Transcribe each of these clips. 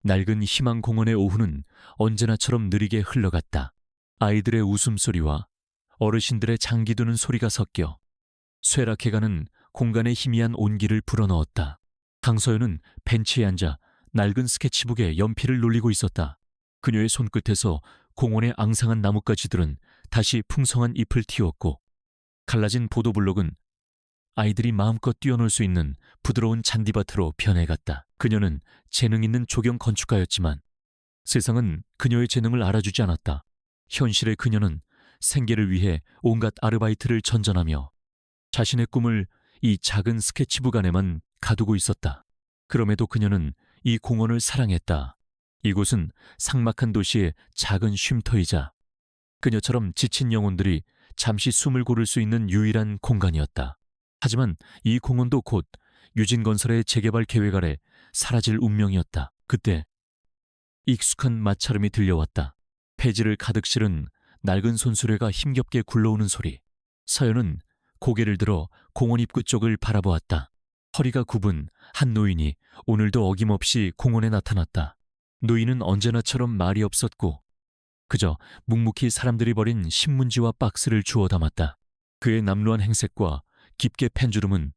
낡은 희망공원의 오후는 언제나처럼 느리게 흘러갔다. 아이들의 웃음소리와 어르신들의 장기 두는 소리가 섞여 쇠락해가는 공간의 희미한 온기를 불어넣었다. 강서연은 벤치에 앉아 낡은 스케치북에 연필을 놀리고 있었다. 그녀의 손끝에서 공원의 앙상한 나뭇가지들은 다시 풍성한 잎을 틔웠고, 갈라진 보도블록은 아이들이 마음껏 뛰어놀 수 있는 부드러운 잔디밭으로 변해갔다. 그녀는 재능 있는 조경 건축가였지만 세상은 그녀의 재능을 알아주지 않았다. 현실의 그녀는 생계를 위해 온갖 아르바이트를 전전하며 자신의 꿈을 이 작은 스케치북 안에만 가두고 있었다. 그럼에도 그녀는 이 공원을 사랑했다. 이곳은 삭막한 도시의 작은 쉼터이자 그녀처럼 지친 영혼들이 잠시 숨을 고를 수 있는 유일한 공간이었다. 하지만 이 공원도 곧 유진건설의 재개발 계획 아래 사라질 운명이었다. 그때 익숙한 마찰음이 들려왔다. 폐지를 가득 실은 낡은 손수레가 힘겹게 굴러오는 소리. 서연은 고개를 들어 공원 입구 쪽을 바라보았다. 허리가 굽은 한 노인이 오늘도 어김없이 공원에 나타났다. 노인은 언제나처럼 말이 없었고 그저 묵묵히 사람들이 버린 신문지와 박스를 주워 담았다. 그의 남루한 행색과 깊게 팬 주름은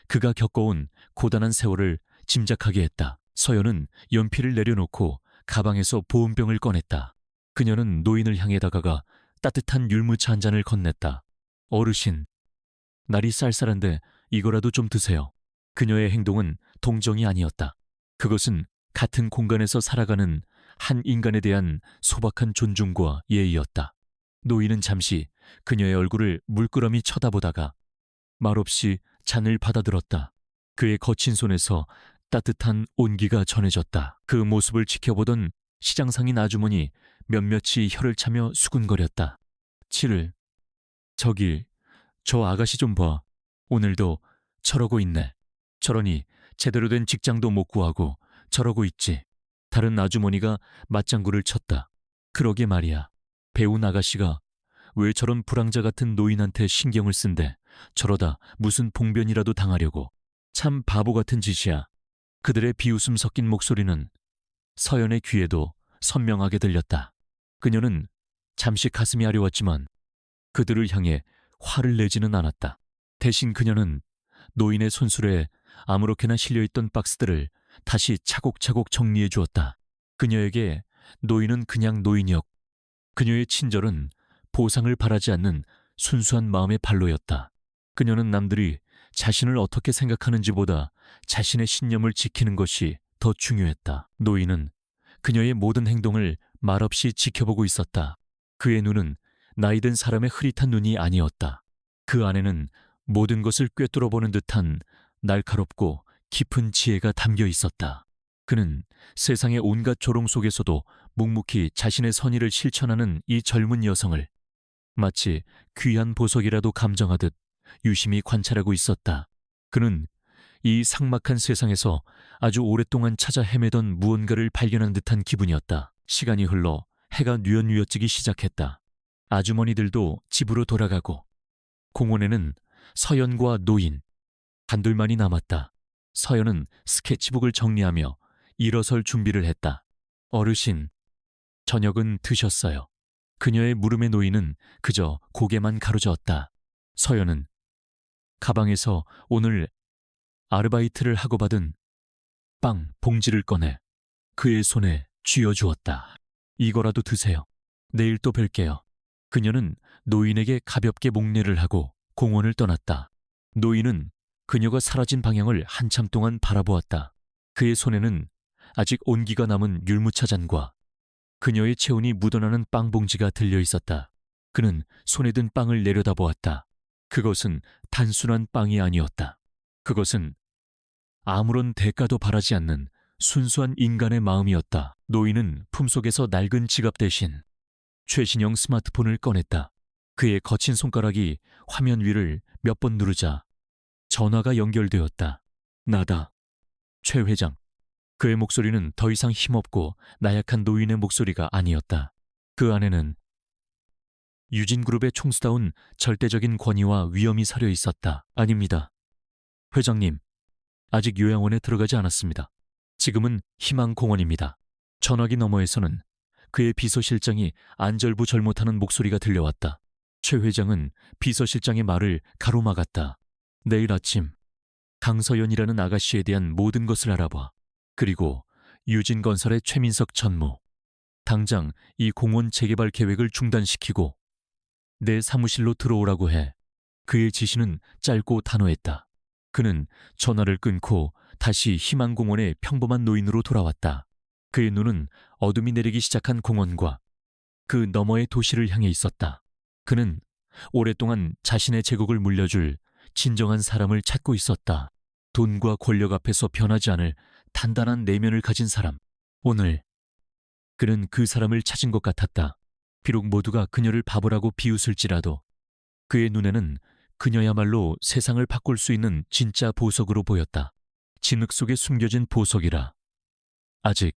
그가 겪어온 고단한 세월을 짐작하게 했다. 서연은 연필을 내려놓고 가방에서 보온병을 꺼냈다. 그녀는 노인을 향해 다가가 따뜻한 율무차 한 잔을 건넸다. 어르신, 날이 쌀쌀한데 이거라도 좀 드세요. 그녀의 행동은 동정이 아니었다. 그것은 같은 공간에서 살아가는 한 인간에 대한 소박한 존중과 예의였다. 노인은 잠시 그녀의 얼굴을 물끄러미 쳐다보다가 말없이 잔을 받아들었다. 그의 거친 손에서 따뜻한 온기가 전해졌다. 그 모습을 지켜보던 시장상인 아주머니 몇몇이 혀를 차며 수군거렸다. 저기, 저 아가씨 좀 봐. 오늘도 저러고 있네. 저러니 제대로 된 직장도 못 구하고 저러고 있지. 다른 아주머니가 맞장구를 쳤다. 그러게 말이야. 배운 아가씨가 왜 저런 불황자 같은 노인한테 신경을 쓴대. 저러다 무슨 봉변이라도 당하려고. 참 바보 같은 짓이야. 그들의 비웃음 섞인 목소리는 서연의 귀에도 선명하게 들렸다. 그녀는 잠시 가슴이 아려웠지만 그들을 향해 화를 내지는 않았다. 대신 그녀는 노인의 손수레에 아무렇게나 실려있던 박스들을 다시 차곡차곡 정리해 주었다. 그녀에게 노인은 그냥 노인이었고 그녀의 친절은 보상을 바라지 않는 순수한 마음의 발로였다. 그녀는 남들이 자신을 어떻게 생각하는지보다 자신의 신념을 지키는 것이 더 중요했다. 노인은 그녀의 모든 행동을 말없이 지켜보고 있었다. 그의 눈은 나이든 사람의 흐릿한 눈이 아니었다. 그 안에는 모든 것을 꿰뚫어보는 듯한 날카롭고 깊은 지혜가 담겨 있었다. 그는 세상의 온갖 조롱 속에서도 묵묵히 자신의 선의를 실천하는 이 젊은 여성을 마치 귀한 보석이라도 감정하듯 유심히 관찰하고 있었다. 그는 이 삭막한 세상에서 아주 오랫동안 찾아 헤매던 무언가를 발견한 듯한 기분이었다. 시간이 흘러 해가 뉘엿뉘엿지기 시작했다. 아주머니들도 집으로 돌아가고 공원에는 서연과 노인 한둘만이 남았다. 서연은 스케치북을 정리하며 일어설 준비를 했다. 어르신, 저녁은 드셨어요. 그녀의 물음에 노인은 그저 고개만 가로저었다. 서연은 가방에서 오늘 아르바이트를 하고 받은 빵 봉지를 꺼내 그의 손에 쥐어주었다. 이거라도 드세요. 내일 또 뵐게요. 그녀는 노인에게 가볍게 목례를 하고 공원을 떠났다. 노인은 그녀가 사라진 방향을 한참 동안 바라보았다. 그의 손에는 아직 온기가 남은 율무차 잔과 그녀의 체온이 묻어나는 빵 봉지가 들려 있었다. 그는 손에 든 빵을 내려다보았다. 그것은 단순한 빵이 아니었다. 그것은 아무런 대가도 바라지 않는 순수한 인간의 마음이었다. 노인은 품속에서 낡은 지갑 대신 최신형 스마트폰을 꺼냈다. 그의 거친 손가락이 화면 위를 몇 번 누르자 전화가 연결되었다. 나다. 최 회장. 그의 목소리는 더 이상 힘없고 나약한 노인의 목소리가 아니었다. 그 안에는 유진그룹의 총수다운 절대적인 권위와 위엄이 서려 있었다. 아닙니다. 회장님, 아직 요양원에 들어가지 않았습니다. 지금은 희망공원입니다. 전화기 너머에서는 그의 비서실장이 안절부절 못하는 목소리가 들려왔다. 최 회장은 비서실장의 말을 가로막았다. 내일 아침 강서연이라는 아가씨에 대한 모든 것을 알아봐. 그리고 유진건설의 최민석 전무. 당장 이 공원 재개발 계획을 중단시키고 내 사무실로 들어오라고 해. 그의 지시는 짧고 단호했다. 그는 전화를 끊고 다시 희망공원의 평범한 노인으로 돌아왔다. 그의 눈은 어둠이 내리기 시작한 공원과 그 너머의 도시를 향해 있었다. 그는 오랫동안 자신의 제국을 물려줄 진정한 사람을 찾고 있었다. 돈과 권력 앞에서 변하지 않을 단단한 내면을 가진 사람. 오늘 그는 그 사람을 찾은 것 같았다. 비록 모두가 그녀를 바보라고 비웃을지라도 그의 눈에는 그녀야말로 세상을 바꿀 수 있는 진짜 보석으로 보였다. 진흙 속에 숨겨진 보석이라. 아직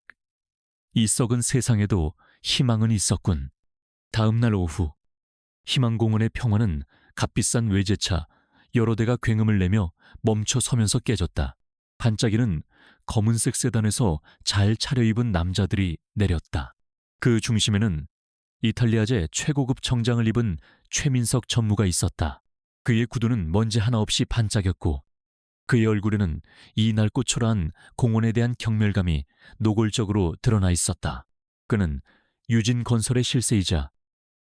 이 썩은 세상에도 희망은 있었군. 다음 날 오후 희망공원의 평화는 값비싼 외제차 여러 대가 굉음을 내며 멈춰 서면서 깨졌다. 반짝이는 검은색 세단에서 잘 차려입은 남자들이 내렸다. 그 중심에는 이탈리아제 최고급 정장을 입은 최민석 전무가 있었다. 그의 구두는 먼지 하나 없이 반짝였고 그의 얼굴에는 이 낡고 초라한 공원에 대한 경멸감이 노골적으로 드러나 있었다. 그는 유진건설의 실세이자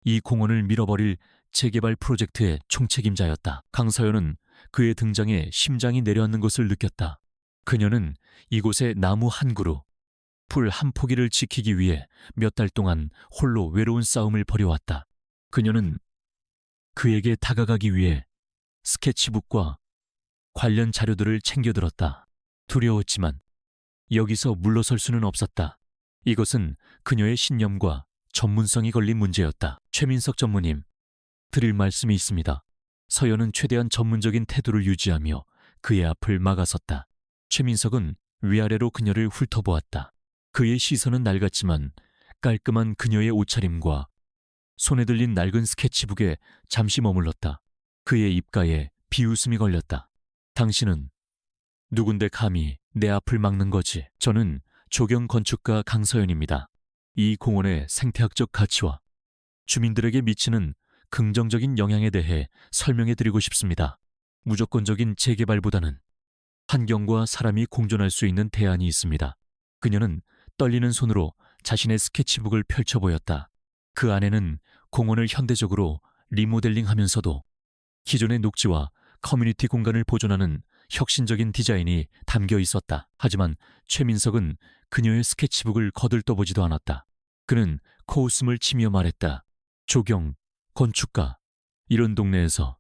이 공원을 밀어버릴 재개발 프로젝트의 총책임자였다. 강서연은 그의 등장에 심장이 내려앉는 것을 느꼈다. 그녀는 이곳의 나무 한 그루, 풀 한 포기를 지키기 위해 몇 달 동안 홀로 외로운 싸움을 벌여왔다. 그녀는 그에게 다가가기 위해 스케치북과 관련 자료들을 챙겨들었다. 두려웠지만 여기서 물러설 수는 없었다. 이것은 그녀의 신념과 전문성이 걸린 문제였다. 최민석 전무님, 드릴 말씀이 있습니다. 서연은 최대한 전문적인 태도를 유지하며 그의 앞을 막아섰다. 최민석은 위아래로 그녀를 훑어보았다. 그의 시선은 낡았지만 깔끔한 그녀의 옷차림과 손에 들린 낡은 스케치북에 잠시 머물렀다. 그의 입가에 비웃음이 걸렸다. 당신은 누군데 감히 내 앞을 막는 거지? 저는 조경 건축가 강서연입니다. 이 공원의 생태학적 가치와 주민들에게 미치는 긍정적인 영향에 대해 설명해 드리고 싶습니다. 무조건적인 재개발보다는 환경과 사람이 공존할 수 있는 대안이 있습니다. 그녀는 떨리는 손으로 자신의 스케치북을 펼쳐 보였다. 그 안에는 공원을 현대적으로 리모델링하면서도 기존의 녹지와 커뮤니티 공간을 보존하는 혁신적인 디자인이 담겨 있었다. 하지만 최민석은 그녀의 스케치북을 거들떠보지도 않았다. 그는 코웃음을 치며 말했다. 조경, 건축가, 이런 동네에서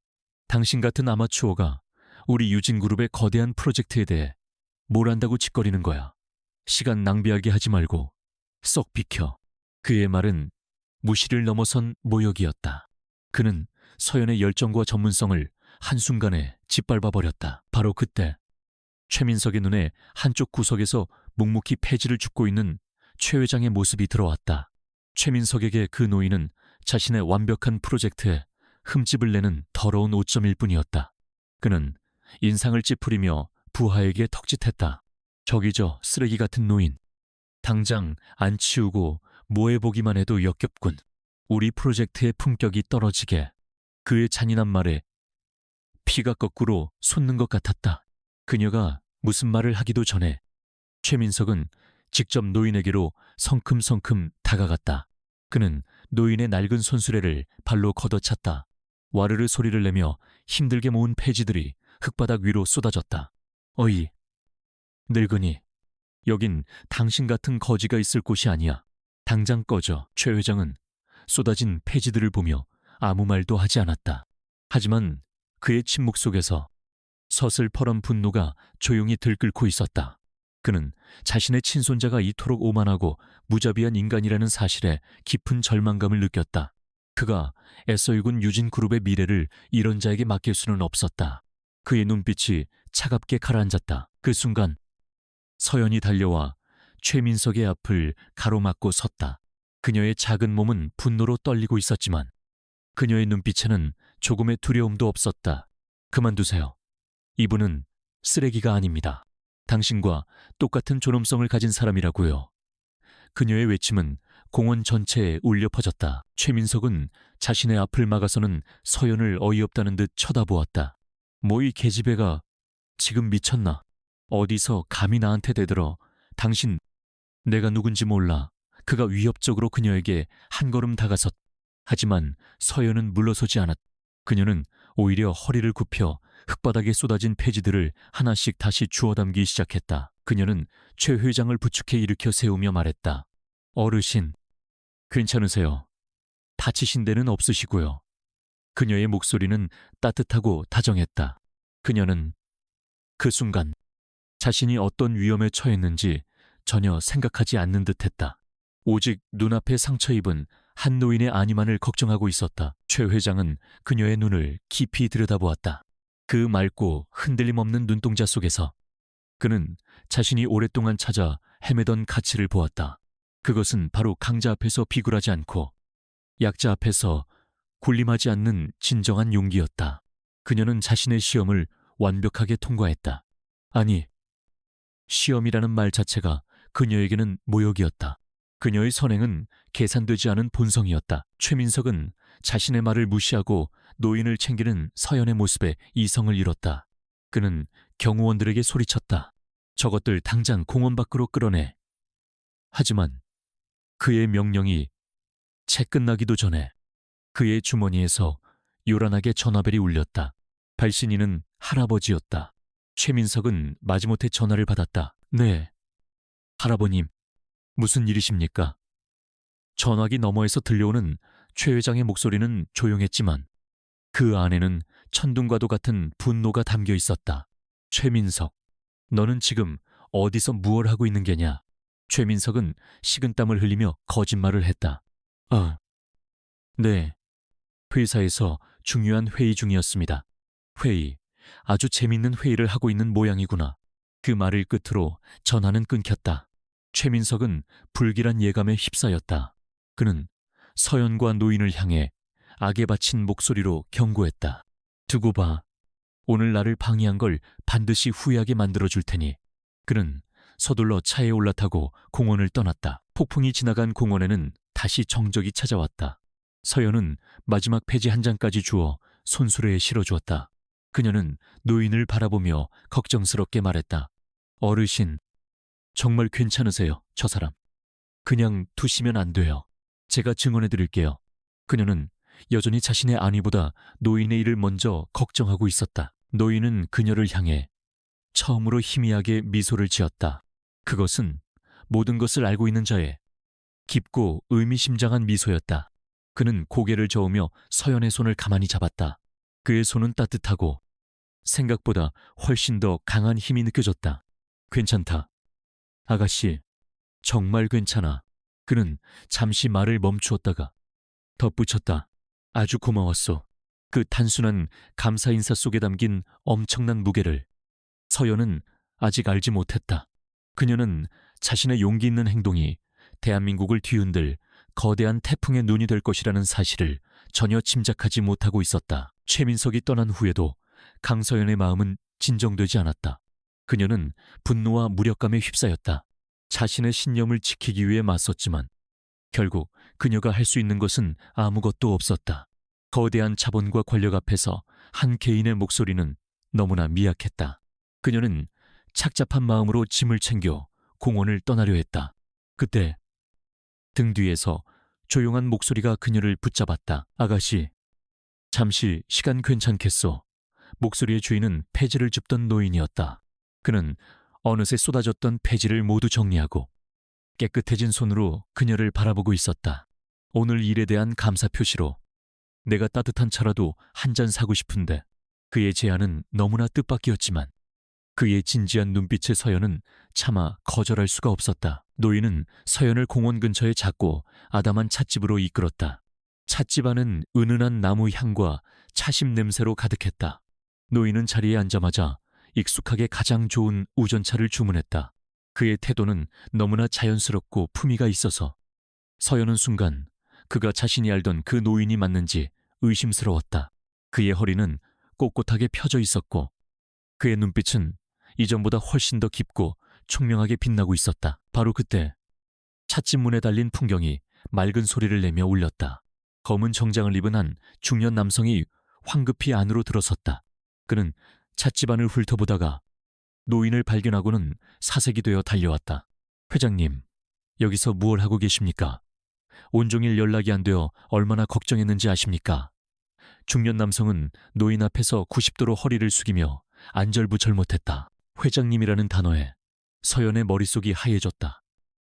당신 같은 아마추어가 우리 유진그룹의 거대한 프로젝트에 대해 뭘 안다고 짓거리는 거야. 시간 낭비하게 하지 말고 썩 비켜. 그의 말은 무시를 넘어선 모욕이었다. 그는 서연의 열정과 전문성을 한순간에 짓밟아버렸다. 바로 그때 최민석의 눈에 한쪽 구석에서 묵묵히 폐지를 줍고 있는 최 회장의 모습이 들어왔다. 최민석에게 그 노인은 자신의 완벽한 프로젝트에 흠집을 내는 더러운 오점일 뿐이었다. 그는 인상을 찌푸리며 부하에게 턱짓했다. 저기 저 쓰레기 같은 노인. 당장 안 치우고 모해보기만 해도 역겹군. 우리 프로젝트의 품격이 떨어지게. 그의 잔인한 말에 피가 거꾸로 솟는 것 같았다. 그녀가 무슨 말을 하기도 전에 최민석은 직접 노인에게로 성큼성큼 다가갔다. 그는 노인의 낡은 손수레를 발로 걷어찼다. 와르르 소리를 내며 힘들게 모은 폐지들이 흙바닥 위로 쏟아졌다. 어이, 늙은이, 여긴 당신 같은 거지가 있을 곳이 아니야. 당장 꺼져. 최 회장은 쏟아진 폐지들을 보며 아무 말도 하지 않았다. 하지만 그의 침묵 속에서 서슬퍼런 분노가 조용히 들끓고 있었다. 그는 자신의 친손자가 이토록 오만하고 무자비한 인간이라는 사실에 깊은 절망감을 느꼈다. 그가 애써 일군 유진그룹의 미래를 이런 자에게 맡길 수는 없었다. 그의 눈빛이 차갑게 가라앉았다. 그 순간 서연이 달려와 최민석의 앞을 가로막고 섰다. 그녀의 작은 몸은 분노로 떨리고 있었지만 그녀의 눈빛에는 조금의 두려움도 없었다. 그만두세요. 이분은 쓰레기가 아닙니다. 당신과 똑같은 존엄성을 가진 사람이라고요. 그녀의 외침은 공원 전체에 울려 퍼졌다. 최민석은 자신의 앞을 막아서는 서연을 어이없다는 듯 쳐다보았다. 뭐 이 계집애가 지금 미쳤나? 어디서 감히 나한테 대들어. 당신 내가 누군지 몰라. 그가 위협적으로 그녀에게 한 걸음 다가섰. 하지만 서연은 물러서지 않았. 그녀는 오히려 허리를 굽혀 흙바닥에 쏟아진 폐지들을 하나씩 다시 주워 담기 시작했다. 그녀는 최 회장을 부축해 일으켜 세우며 말했다. 어르신, 괜찮으세요? 다치신 데는 없으시고요. 그녀의 목소리는 따뜻하고 다정했다. 그녀는 그 순간 자신이 어떤 위험에 처했는지 전혀 생각하지 않는 듯했다. 오직 눈앞에 상처 입은 한 노인의 안위만을 걱정하고 있었다. 최 회장은 그녀의 눈을 깊이 들여다보았다. 그 맑고 흔들림 없는 눈동자 속에서 그는 자신이 오랫동안 찾아 헤매던 가치를 보았다. 그것은 바로 강자 앞에서 비굴하지 않고 약자 앞에서 군림하지 않는 진정한 용기였다. 그녀는 자신의 시험을 완벽하게 통과했다. 아니, 시험이라는 말 자체가 그녀에게는 모욕이었다. 그녀의 선행은 계산되지 않은 본성이었다. 최민석은 자신의 말을 무시하고 노인을 챙기는 서연의 모습에 이성을 잃었다. 그는 경호원들에게 소리쳤다. 저것들 당장 공원 밖으로 끌어내. 하지만 그의 명령이 채 끝나기도 전에 그의 주머니에서 요란하게 전화벨이 울렸다. 발신인은 할아버지였다. 최민석은 마지못해 전화를 받았다. 네, 할아버님, 무슨 일이십니까? 전화기 너머에서 들려오는 최 회장의 목소리는 조용했지만 그 안에는 천둥과도 같은 분노가 담겨 있었다. 최민석, 너는 지금 어디서 무얼 하고 있는 게냐? 최민석은 식은땀을 흘리며 거짓말을 했다. 네, 회사에서 중요한 회의 중이었습니다. 회의, 아주 재밌는 회의를 하고 있는 모양이구나. 그 말을 끝으로 전화는 끊겼다. 최민석은 불길한 예감에 휩싸였다. 그는 서연과 노인을 향해 악에 바친 목소리로 경고했다. 두고 봐. 오늘 나를 방해한 걸 반드시 후회하게 만들어줄 테니. 그는 서둘러 차에 올라타고 공원을 떠났다. 폭풍이 지나간 공원에는 다시 정적이 찾아왔다. 서연은 마지막 폐지 한 장까지 주어 손수레에 실어주었다. 그녀는 노인을 바라보며 걱정스럽게 말했다. 어르신, 정말 괜찮으세요, 저 사람. 그냥 두시면 안 돼요. 제가 증언해드릴게요. 그녀는 여전히 자신의 안위보다 노인의 일을 먼저 걱정하고 있었다. 노인은 그녀를 향해 처음으로 희미하게 미소를 지었다. 그것은 모든 것을 알고 있는 자의 깊고 의미심장한 미소였다. 그는 고개를 저으며 서연의 손을 가만히 잡았다. 그의 손은 따뜻하고 생각보다 훨씬 더 강한 힘이 느껴졌다. 괜찮다. 아가씨, 정말 괜찮아. 그는 잠시 말을 멈추었다가 덧붙였다. 아주 고마웠소. 그 단순한 감사 인사 속에 담긴 엄청난 무게를 서연은 아직 알지 못했다. 그녀는 자신의 용기 있는 행동이 대한민국을 뒤흔들 거대한 태풍의 눈이 될 것이라는 사실을 전혀 짐작하지 못하고 있었다. 최민석이 떠난 후에도 강서연의 마음은 진정되지 않았다. 그녀는 분노와 무력감에 휩싸였다. 자신의 신념을 지키기 위해 맞섰지만 결국 그녀가 할 수 있는 것은 아무것도 없었다. 거대한 자본과 권력 앞에서 한 개인의 목소리는 너무나 미약했다. 그녀는 착잡한 마음으로 짐을 챙겨 공원을 떠나려 했다. 그때 등 뒤에서 조용한 목소리가 그녀를 붙잡았다. 아가씨, 잠시 시간 괜찮겠소? 목소리의 주인은 폐지를 줍던 노인이었다. 그는 어느새 쏟아졌던 폐지를 모두 정리하고 깨끗해진 손으로 그녀를 바라보고 있었다. 오늘 일에 대한 감사 표시로 내가 따뜻한 차라도 한 잔 사고 싶은데 그의 제안은 너무나 뜻밖이었지만 그의 진지한 눈빛의 서연은 차마 거절할 수가 없었다. 노인은 서연을 공원 근처의 작고 아담한 찻집으로 이끌었다. 찻집 안은 은은한 나무 향과 차심 냄새로 가득했다. 노인은 자리에 앉자마자 익숙하게 가장 좋은 우전차를 주문했다. 그의 태도는 너무나 자연스럽고 품위가 있어서 서연은 순간 그가 자신이 알던 그 노인이 맞는지 의심스러웠다. 그의 허리는 꼿꼿하게 펴져 있었고 그의 눈빛은 이전보다 훨씬 더 깊고 총명하게 빛나고 있었다. 바로 그때 찻집 문에 달린 풍경이 맑은 소리를 내며 울렸다. 검은 정장을 입은 한 중년 남성이 황급히 안으로 들어섰다. 그는 찻집 안을 훑어보다가 노인을 발견하고는 사색이 되어 달려왔다. 회장님, 여기서 무얼 하고 계십니까? 온종일 연락이 안 되어 얼마나 걱정했는지 아십니까? 중년 남성은 노인 앞에서 90도로 허리를 숙이며 안절부절 못했다. 회장님이라는 단어에 서연의 머릿속이 하얘졌다.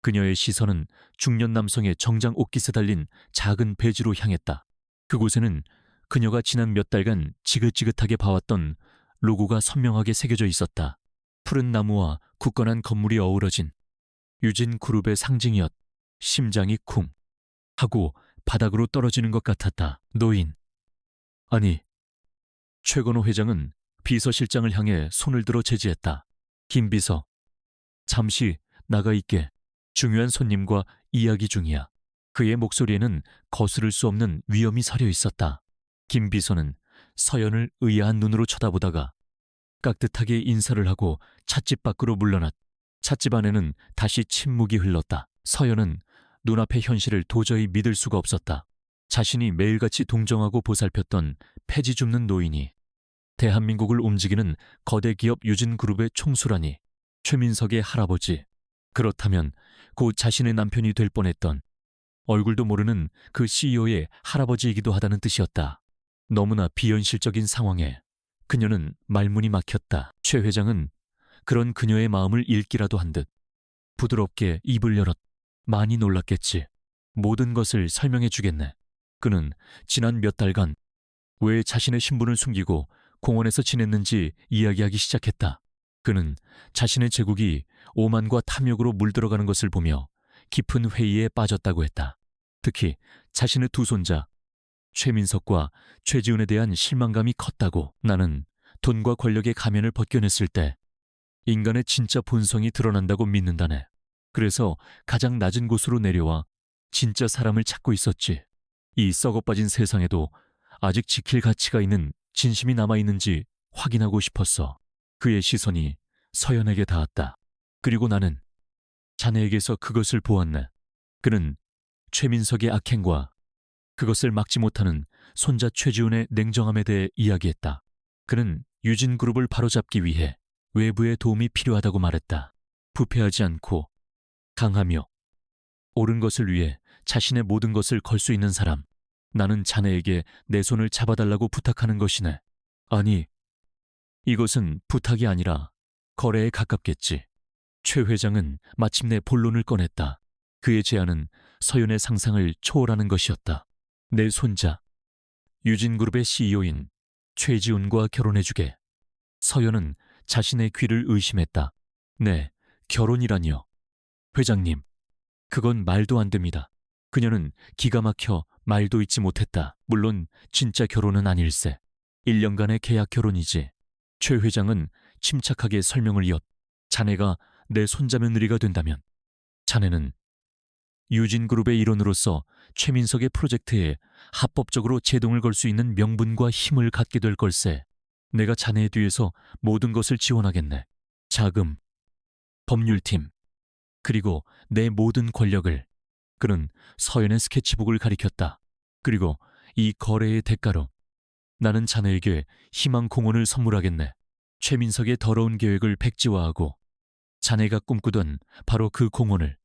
그녀의 시선은 중년 남성의 정장 옷깃에 달린 작은 배지로 향했다. 그곳에는 그녀가 지난 몇 달간 지긋지긋하게 봐왔던 로고가 선명하게 새겨져 있었다. 푸른 나무와 굳건한 건물이 어우러진 유진 그룹의 상징이었. 심장이 쿵 하고 바닥으로 떨어지는 것 같았다. 노인. 아니, 최건호 회장은 비서실장을 향해 손을 들어 제지했다. 김 비서, 잠시 나가 있게. 중요한 손님과 이야기 중이야. 그의 목소리에는 거스를 수 없는 위험이 서려 있었다. 김 비서는 서연을 의아한 눈으로 쳐다보다가 깍듯하게 인사를 하고 찻집 밖으로 물러났. 찻집 안에는 다시 침묵이 흘렀다. 서연은 눈앞의 현실을 도저히 믿을 수가 없었다. 자신이 매일같이 동정하고 보살폈던 폐지 줍는 노인이 대한민국을 움직이는 거대 기업 유진그룹의 총수라니. 최민석의 할아버지. 그렇다면 곧 자신의 남편이 될 뻔했던 얼굴도 모르는 그 CEO의 할아버지이기도 하다는 뜻이었다. 너무나 비현실적인 상황에 그녀는 말문이 막혔다. 최 회장은 그런 그녀의 마음을 읽기라도 한 듯 부드럽게 입을 열었. 많이 놀랐겠지. 모든 것을 설명해 주겠네. 그는 지난 몇 달간 왜 자신의 신분을 숨기고 공원에서 지냈는지 이야기하기 시작했다. 그는 자신의 제국이 오만과 탐욕으로 물들어가는 것을 보며 깊은 회의에 빠졌다고 했다. 특히 자신의 두 손자 최민석과 최지훈에 대한 실망감이 컸다고. 나는 돈과 권력의 가면을 벗겨냈을 때 인간의 진짜 본성이 드러난다고 믿는다네. 그래서 가장 낮은 곳으로 내려와 진짜 사람을 찾고 있었지. 이 썩어빠진 세상에도 아직 지킬 가치가 있는 진심이 남아있는지 확인하고 싶었어. 그의 시선이 서연에게 닿았다. 그리고 나는 자네에게서 그것을 보았네. 그는 최민석의 악행과 그것을 막지 못하는 손자 최지훈의 냉정함에 대해 이야기했다. 그는 유진그룹을 바로잡기 위해 외부의 도움이 필요하다고 말했다. 부패하지 않고 강하며 옳은 것을 위해 자신의 모든 것을 걸 수 있는 사람. 나는 자네에게 내 손을 잡아달라고 부탁하는 것이네. 아니, 이것은 부탁이 아니라 거래에 가깝겠지. 최 회장은 마침내 본론을 꺼냈다. 그의 제안은 서연의 상상을 초월하는 것이었다. 내 손자, 유진그룹의 CEO인 최지훈과 결혼해주게. 서연은 자신의 귀를 의심했다. 네, 결혼이라니요. 회장님, 그건 말도 안 됩니다. 그녀는 기가 막혀 말도 잇지 못했다. 물론 진짜 결혼은 아닐세. 1년간의 계약 결혼이지. 최 회장은 침착하게 설명을 이었. 자네가 내 손자 며느리가 된다면 자네는 유진그룹의 일원으로서 최민석의 프로젝트에 합법적으로 제동을 걸 수 있는 명분과 힘을 갖게 될 걸세. 내가 자네의 뒤에서 모든 것을 지원하겠네. 자금, 법률팀, 그리고 내 모든 권력을. 그는 서연의 스케치북을 가리켰다. 그리고 이 거래의 대가로 나는 자네에게 희망 공원을 선물하겠네. 최민석의 더러운 계획을 백지화하고 자네가 꿈꾸던 바로 그 공원을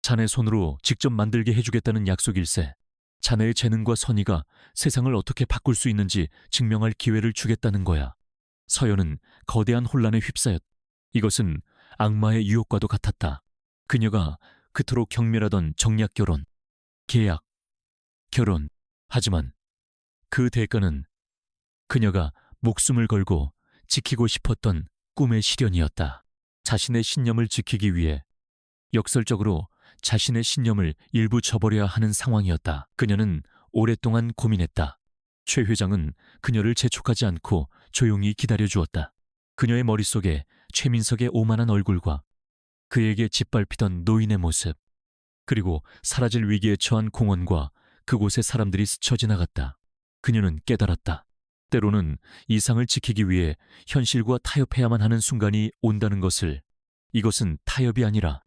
자네 손으로 직접 만들게 해주겠다는 약속일세. 자네의 재능과 선의가 세상을 어떻게 바꿀 수 있는지 증명할 기회를 주겠다는 거야. 서연은 거대한 혼란에 휩싸였. 이것은 악마의 유혹과도 같았다. 그녀가 그토록 경멸하던 정략 결혼, 계약, 결혼. 하지만 그 대가는 그녀가 목숨을 걸고 지키고 싶었던 꿈의 실현이었다. 자신의 신념을 지키기 위해 역설적으로 자신의 신념을 일부 저버려야 하는 상황이었다. 그녀는 오랫동안 고민했다. 최 회장은 그녀를 재촉하지 않고 조용히 기다려주었다. 그녀의 머릿속에 최민석의 오만한 얼굴과 그에게 짓밟히던 노인의 모습, 그리고 사라질 위기에 처한 공원과 그곳의 사람들이 스쳐 지나갔다. 그녀는 깨달았다. 때로는 이상을 지키기 위해 현실과 타협해야만 하는 순간이 온다는 것을. 이것은 타협이 아니라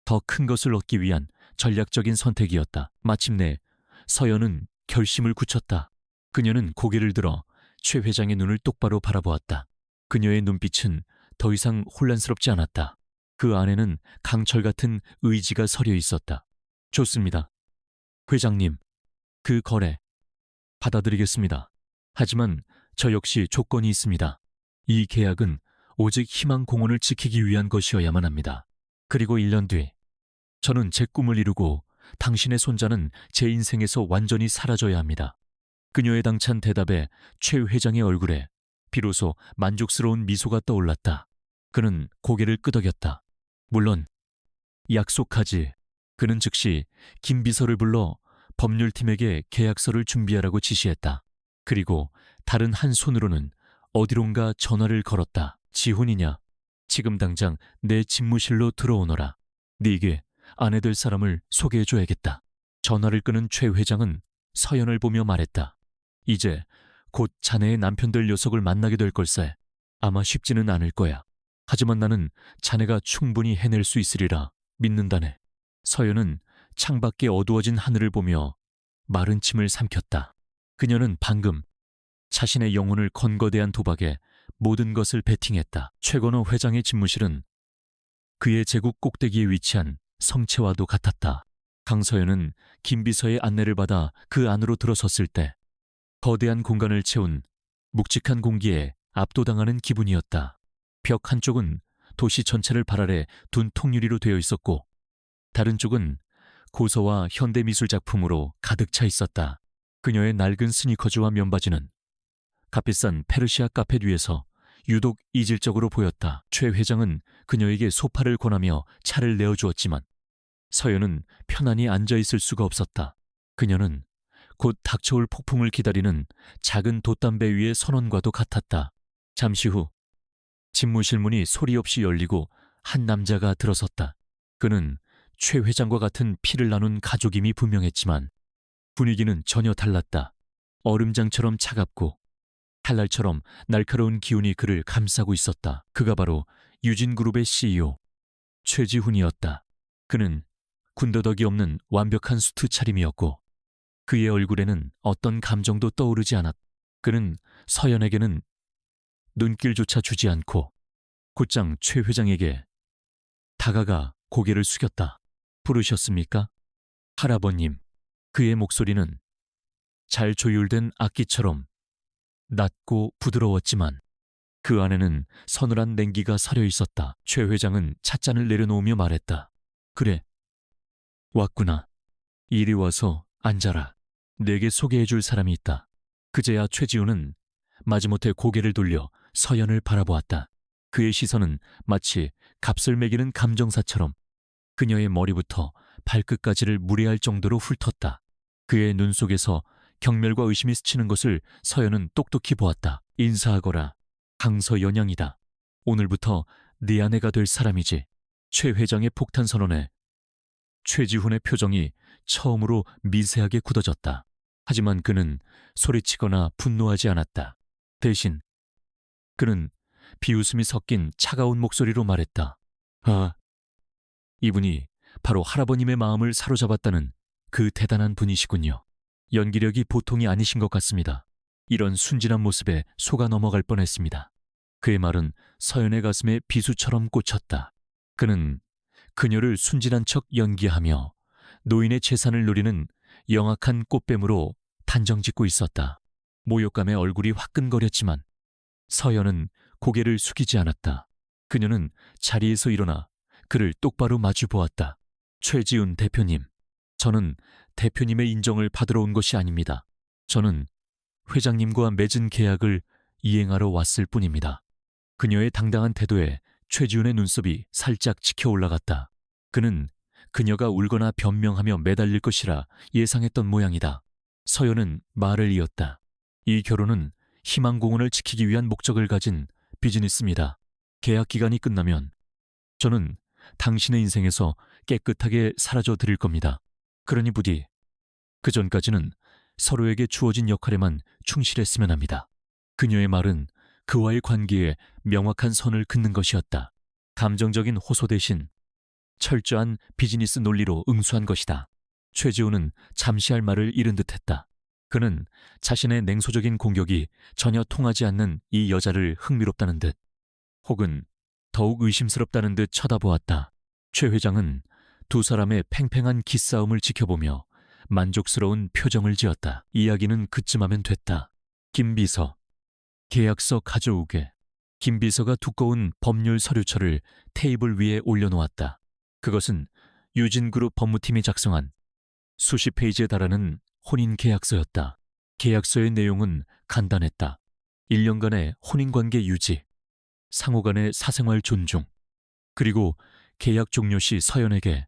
더 큰 것을 얻기 위한 전략적인 선택이었다. 마침내 서연은 결심을 굳혔다. 그녀는 고개를 들어 최 회장의 눈을 똑바로 바라보았다. 그녀의 눈빛은 더 이상 혼란스럽지 않았다. 그 안에는 강철 같은 의지가 서려 있었다. 좋습니다. 회장님, 그 거래 받아들이겠습니다. 하지만 저 역시 조건이 있습니다. 이 계약은 오직 희망공원을 지키기 위한 것이어야만 합니다. 그리고 1년 뒤 저는 제 꿈을 이루고 당신의 손자는 제 인생에서 완전히 사라져야 합니다. 그녀의 당찬 대답에 최 회장의 얼굴에 비로소 만족스러운 미소가 떠올랐다. 그는 고개를 끄덕였다. 물론 약속하지. 그는 즉시 김 비서를 불러 법률팀에게 계약서를 준비하라고 지시했다. 그리고 다른 한 손으로는 어디론가 전화를 걸었다. 지훈이냐? 지금 당장 내 집무실로 들어오너라. 네게 아내 될 사람을 소개해줘야겠다. 전화를 끊은 최 회장은 서연을 보며 말했다. 이제 곧 자네의 남편 될 녀석을 만나게 될 걸세. 아마 쉽지는 않을 거야. 하지만 나는 자네가 충분히 해낼 수 있으리라 믿는다네. 서연은 창밖에 어두워진 하늘을 보며 마른 침을 삼켰다. 그녀는 방금 자신의 영혼을 건 거대한 도박에 모든 것을 베팅했다. 최건호 회장의 집무실은 그의 제국 꼭대기에 위치한 성체와도 같았다. 강서연은 김 비서의 안내를 받아 그 안으로 들어섰을 때 거대한 공간을 채운 묵직한 공기에 압도당하는 기분이었다. 벽 한쪽은 도시 전체를 발 아래 둔 통유리로 되어 있었고 다른 쪽은 고서와 현대미술 작품으로 가득 차 있었다. 그녀의 낡은 스니커즈와 면바지는 값비싼 페르시아 카펫 위에서 유독 이질적으로 보였다. 최 회장은 그녀에게 소파를 권하며 차를 내어주었지만 서연은 편안히 앉아있을 수가 없었다. 그녀는 곧 닥쳐올 폭풍을 기다리는 작은 돛담배 위의 선원과도 같았다. 잠시 후 집무실 문이 소리 없이 열리고 한 남자가 들어섰다. 그는 최 회장과 같은 피를 나눈 가족임이 분명했지만 분위기는 전혀 달랐다. 얼음장처럼 차갑고 칼날처럼 날카로운 기운이 그를 감싸고 있었다. 그가 바로 유진그룹의 CEO 최지훈이었다. 그는 군더더기 없는 완벽한 수트 차림이었고 그의 얼굴에는 어떤 감정도 떠오르지 않았다. 그는 서연에게는 눈길조차 주지 않고 곧장 최 회장에게 다가가 고개를 숙였다. 부르셨습니까? 할아버님. 그의 목소리는 잘 조율된 악기처럼 낮고 부드러웠지만 그 안에는 서늘한 냉기가 서려 있었다. 최 회장은 찻잔을 내려놓으며 말했다. 그래, 왔구나. 이리 와서 앉아라. 내게 소개해줄 사람이 있다. 그제야 최지훈은 마지못해 고개를 돌려 서연을 바라보았다. 그의 시선은 마치 값을 매기는 감정사처럼 그녀의 머리부터 발끝까지를 무례할 정도로 훑었다. 그의 눈 속에서 경멸과 의심이 스치는 것을 서연은 똑똑히 보았다. 인사하거라. 강서연양이다. 오늘부터 네 아내가 될 사람이지. 최 회장의 폭탄 선언에 최지훈의 표정이 처음으로 미세하게 굳어졌다. 하지만 그는 소리치거나 분노하지 않았다. 대신 그는 비웃음이 섞인 차가운 목소리로 말했다. 아, 이분이 바로 할아버님의 마음을 사로잡았다는 그 대단한 분이시군요. 연기력이 보통이 아니신 것 같습니다. 이런 순진한 모습에 속아 넘어갈 뻔했습니다. 그의 말은 서연의 가슴에 비수처럼 꽂혔다. 그는 그녀를 순진한 척 연기하며 노인의 재산을 노리는 영악한 꽃뱀으로 단정짓고 있었다. 모욕감에 얼굴이 화끈거렸지만 서연은 고개를 숙이지 않았다. 그녀는 자리에서 일어나 그를 똑바로 마주 보았다. 최지훈 대표님, 저는 대표님의 인정을 받으러 온 것이 아닙니다. 저는 회장님과 맺은 계약을 이행하러 왔을 뿐입니다. 그녀의 당당한 태도에 최지훈의 눈썹이 살짝 치켜 올라갔다. 그는 그녀가 울거나 변명하며 매달릴 것이라 예상했던 모양이다. 서연은 말을 이었다. 이 결혼은 희망공원을 지키기 위한 목적을 가진 비즈니스입니다. 계약 기간이 끝나면 저는 당신의 인생에서 깨끗하게 사라져 드릴 겁니다. 그러니 부디 그 전까지는 서로에게 주어진 역할에만 충실했으면 합니다. 그녀의 말은 그와의 관계에 명확한 선을 긋는 것이었다. 감정적인 호소 대신 철저한 비즈니스 논리로 응수한 것이다. 최지우는 잠시 할 말을 잃은 듯했다. 그는 자신의 냉소적인 공격이 전혀 통하지 않는 이 여자를 흥미롭다는 듯, 혹은 더욱 의심스럽다는 듯 쳐다보았다. 최 회장은 두 사람의 팽팽한 기싸움을 지켜보며 만족스러운 표정을 지었다. 이야기는 그쯤 하면 됐다. 김 비서, 계약서 가져오게. 김 비서가 두꺼운 법률 서류처를 테이블 위에 올려놓았다. 그것은 유진그룹 법무팀이 작성한 수십 페이지에 달하는 혼인계약서였다. 계약서의 내용은 간단했다. 1년간의 혼인관계 유지, 상호간의 사생활 존중, 그리고 계약 종료 시 서연에게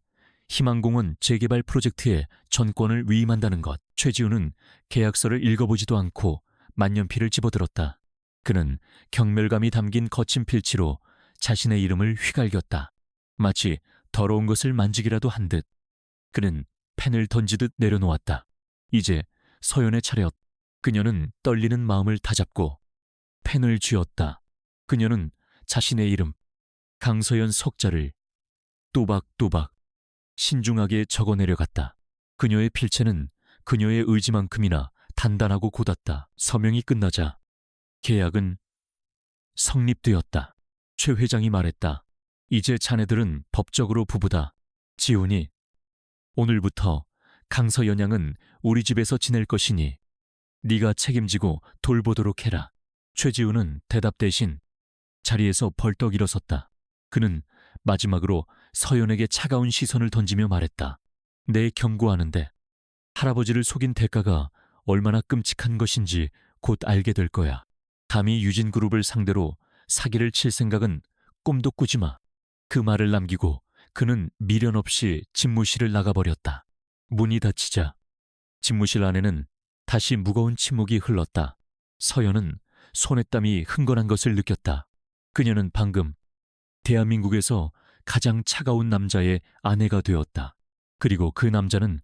희망공원 재개발 프로젝트에 전권을 위임한다는 것. 최지우는 계약서를 읽어보지도 않고 만년필을 집어들었다. 그는 경멸감이 담긴 거친 필치로 자신의 이름을 휘갈겼다. 마치 더러운 것을 만지기라도 한 듯. 그는 펜을 던지듯 내려놓았다. 이제 서연의 차례였다. 그녀는 떨리는 마음을 다잡고 펜을 쥐었다. 그녀는 자신의 이름, 강서연 석자를 또박또박 신중하게 적어내려갔다. 그녀의 필체는 그녀의 의지만큼이나 단단하고 곧았다. 서명이 끝나자 계약은 성립되었다. 최 회장이 말했다. 이제 자네들은 법적으로 부부다. 지훈이, 오늘부터 강서연 양은 우리 집에서 지낼 것이니 네가 책임지고 돌보도록 해라. 최지훈은 대답 대신 자리에서 벌떡 일어섰다. 그는 마지막으로 서연에게 차가운 시선을 던지며 말했다. 내 경고하는데 할아버지를 속인 대가가 얼마나 끔찍한 것인지 곧 알게 될 거야. 감히 유진그룹을 상대로 사기를 칠 생각은 꿈도 꾸지 마. 그 말을 남기고 그는 미련 없이 집무실을 나가버렸다. 문이 닫히자 집무실 안에는 다시 무거운 침묵이 흘렀다. 서연은 손에 땀이 흥건한 것을 느꼈다. 그녀는 방금 대한민국에서 가장 차가운 남자의 아내가 되었다. 그리고 그 남자는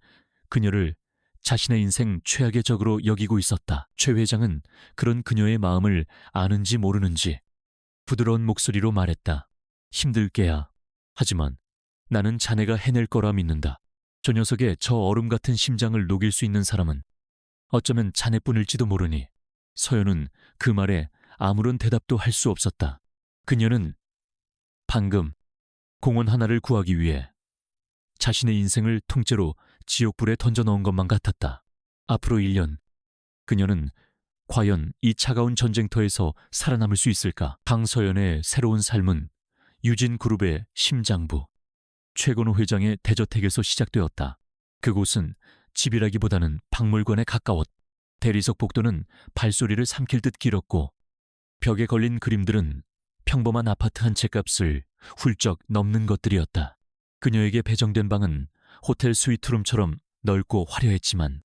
그녀를 자신의 인생 최악의 적으로 여기고 있었다. 최 회장은 그런 그녀의 마음을 아는지 모르는지 부드러운 목소리로 말했다. 힘들게야. 하지만 나는 자네가 해낼 거라 믿는다. 저 녀석의 저 얼음 같은 심장을 녹일 수 있는 사람은 어쩌면 자네뿐일지도 모르니. 서연은 그 말에 아무런 대답도 할 수 없었다. 그녀는 방금 공원 하나를 구하기 위해 자신의 인생을 통째로 지옥불에 던져넣은 것만 같았다. 앞으로 1년, 그녀는 과연 이 차가운 전쟁터에서 살아남을 수 있을까? 강서연의 새로운 삶은 유진그룹의 심장부, 최건호 회장의 대저택에서 시작되었다. 그곳은 집이라기보다는 박물관에 가까웠다. 대리석 복도는 발소리를 삼킬 듯 길었고 벽에 걸린 그림들은 평범한 아파트 한 채 값을 훌쩍 넘는 것들이었다. 그녀에게 배정된 방은 호텔 스위트룸처럼 넓고 화려했지만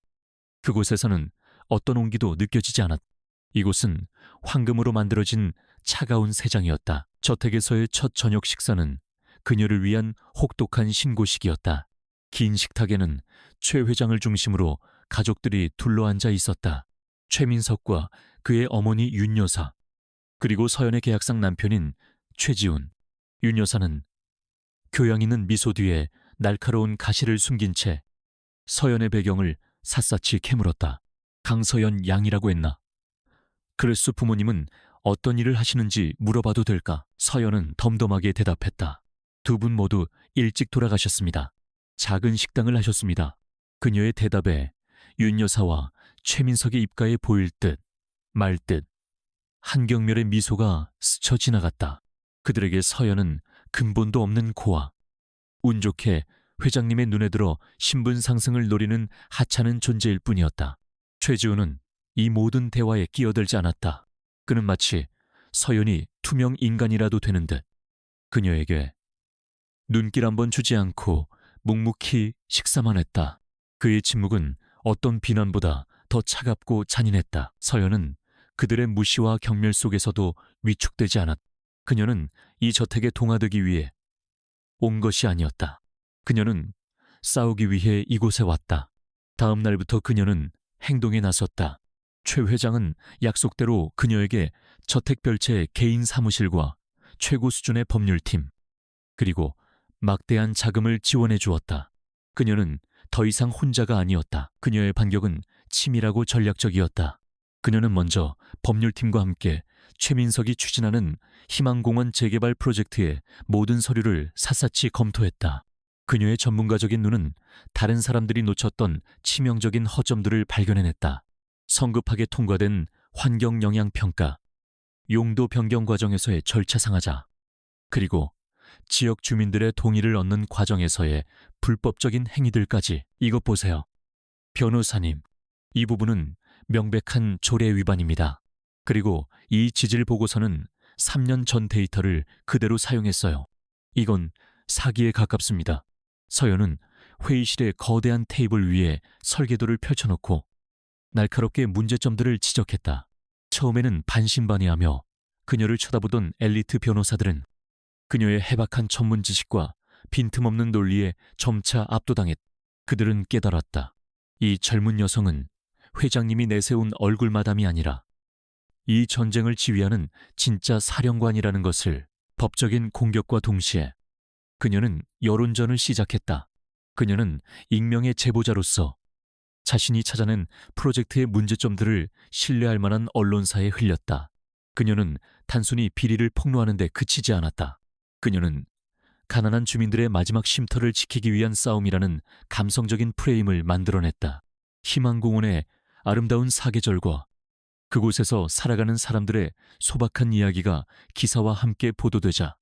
그곳에서는 어떤 온기도 느껴지지 않았다. 이곳은 황금으로 만들어진 차가운 새장이었다. 저택에서의 첫 저녁 식사는 그녀를 위한 혹독한 신고식이었다. 긴 식탁에는 최 회장을 중심으로 가족들이 둘러앉아 있었다. 최민석과 그의 어머니 윤 여사, 그리고 서연의 계약상 남편인 최지훈. 윤 여사는 교양 있는 미소 뒤에 날카로운 가시를 숨긴 채 서연의 배경을 샅샅이 캐물었다. 강서연 양이라고 했나? 그래서 부모님은 어떤 일을 하시는지 물어봐도 될까? 서연은 덤덤하게 대답했다. 두 분 모두 일찍 돌아가셨습니다. 작은 식당을 하셨습니다. 그녀의 대답에 윤 여사와 최민석의 입가에 보일 듯 말 듯 한경멸의 미소가 스쳐 지나갔다. 그들에게 서연은 근본도 없는 고아, 운 좋게 회장님의 눈에 들어 신분 상승을 노리는 하찮은 존재일 뿐이었다. 최지우는 이 모든 대화에 끼어들지 않았다. 그는 마치 서연이 투명 인간이라도 되는 듯 그녀에게 눈길 한번 주지 않고 묵묵히 식사만 했다. 그의 침묵은 어떤 비난보다 더 차갑고 잔인했다. 서연은 그들의 무시와 경멸 속에서도 위축되지 않았다. 그녀는 이 저택에 동화되기 위해 온 것이 아니었다. 그녀는 싸우기 위해 이곳에 왔다. 다음 날부터 그녀는 행동에 나섰다. 최 회장은 약속대로 그녀에게 저택 별채 개인 사무실과 최고 수준의 법률팀, 그리고 막대한 자금을 지원해 주었다. 그녀는 더 이상 혼자가 아니었다. 그녀의 반격은 치밀하고 전략적이었다. 그녀는 먼저 법률팀과 함께 최민석이 추진하는 희망공원 재개발 프로젝트의 모든 서류를 샅샅이 검토했다. 그녀의 전문가적인 눈은 다른 사람들이 놓쳤던 치명적인 허점들을 발견해냈다. 성급하게 통과된 환경영향평가, 용도 변경 과정에서의 절차 상하자, 그리고 지역 주민들의 동의를 얻는 과정에서의 불법적인 행위들까지. 이것 보세요. 변호사님, 이 부분은 명백한 조례 위반입니다. 그리고 이 지질 보고서는 3년 전 데이터를 그대로 사용했어요. 이건 사기에 가깝습니다. 서연은 회의실의 거대한 테이블 위에 설계도를 펼쳐놓고 날카롭게 문제점들을 지적했다. 처음에는 반신반의하며 그녀를 쳐다보던 엘리트 변호사들은 그녀의 해박한 전문 지식과 빈틈없는 논리에 점차 압도당했다. 그들은 깨달았다. 이 젊은 여성은 회장님이 내세운 얼굴마담이 아니라 이 전쟁을 지휘하는 진짜 사령관이라는 것을. 법적인 공격과 동시에 그녀는 여론전을 시작했다. 그녀는 익명의 제보자로서 자신이 찾아낸 프로젝트의 문제점들을 신뢰할 만한 언론사에 흘렸다. 그녀는 단순히 비리를 폭로하는 데 그치지 않았다. 그녀는 가난한 주민들의 마지막 쉼터를 지키기 위한 싸움이라는 감성적인 프레임을 만들어냈다. 희망공원의 아름다운 사계절과 그곳에서 살아가는 사람들의 소박한 이야기가 기사와 함께 보도되자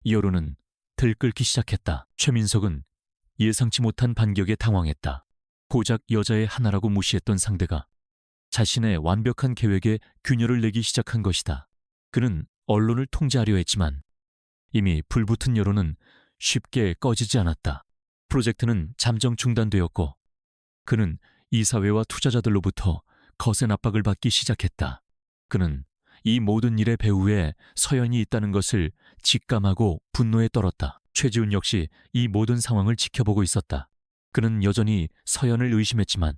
여론은 들끓기 시작했다. 최민석은 예상치 못한 반격에 당황했다. 고작 여자의 하나라고 무시했던 상대가 자신의 완벽한 계획에 균열을 내기 시작한 것이다. 그는 언론을 통제하려 했지만 이미 불붙은 여론은 쉽게 꺼지지 않았다. 프로젝트는 잠정 중단되었고 그는 이사회와 투자자들로부터 거센 압박을 받기 시작했다. 그는 이 모든 일의 배후에 서연이 있다는 것을 직감하고 분노에 떨었다. 최지훈 역시 이 모든 상황을 지켜보고 있었다. 그는 여전히 서연을 의심했지만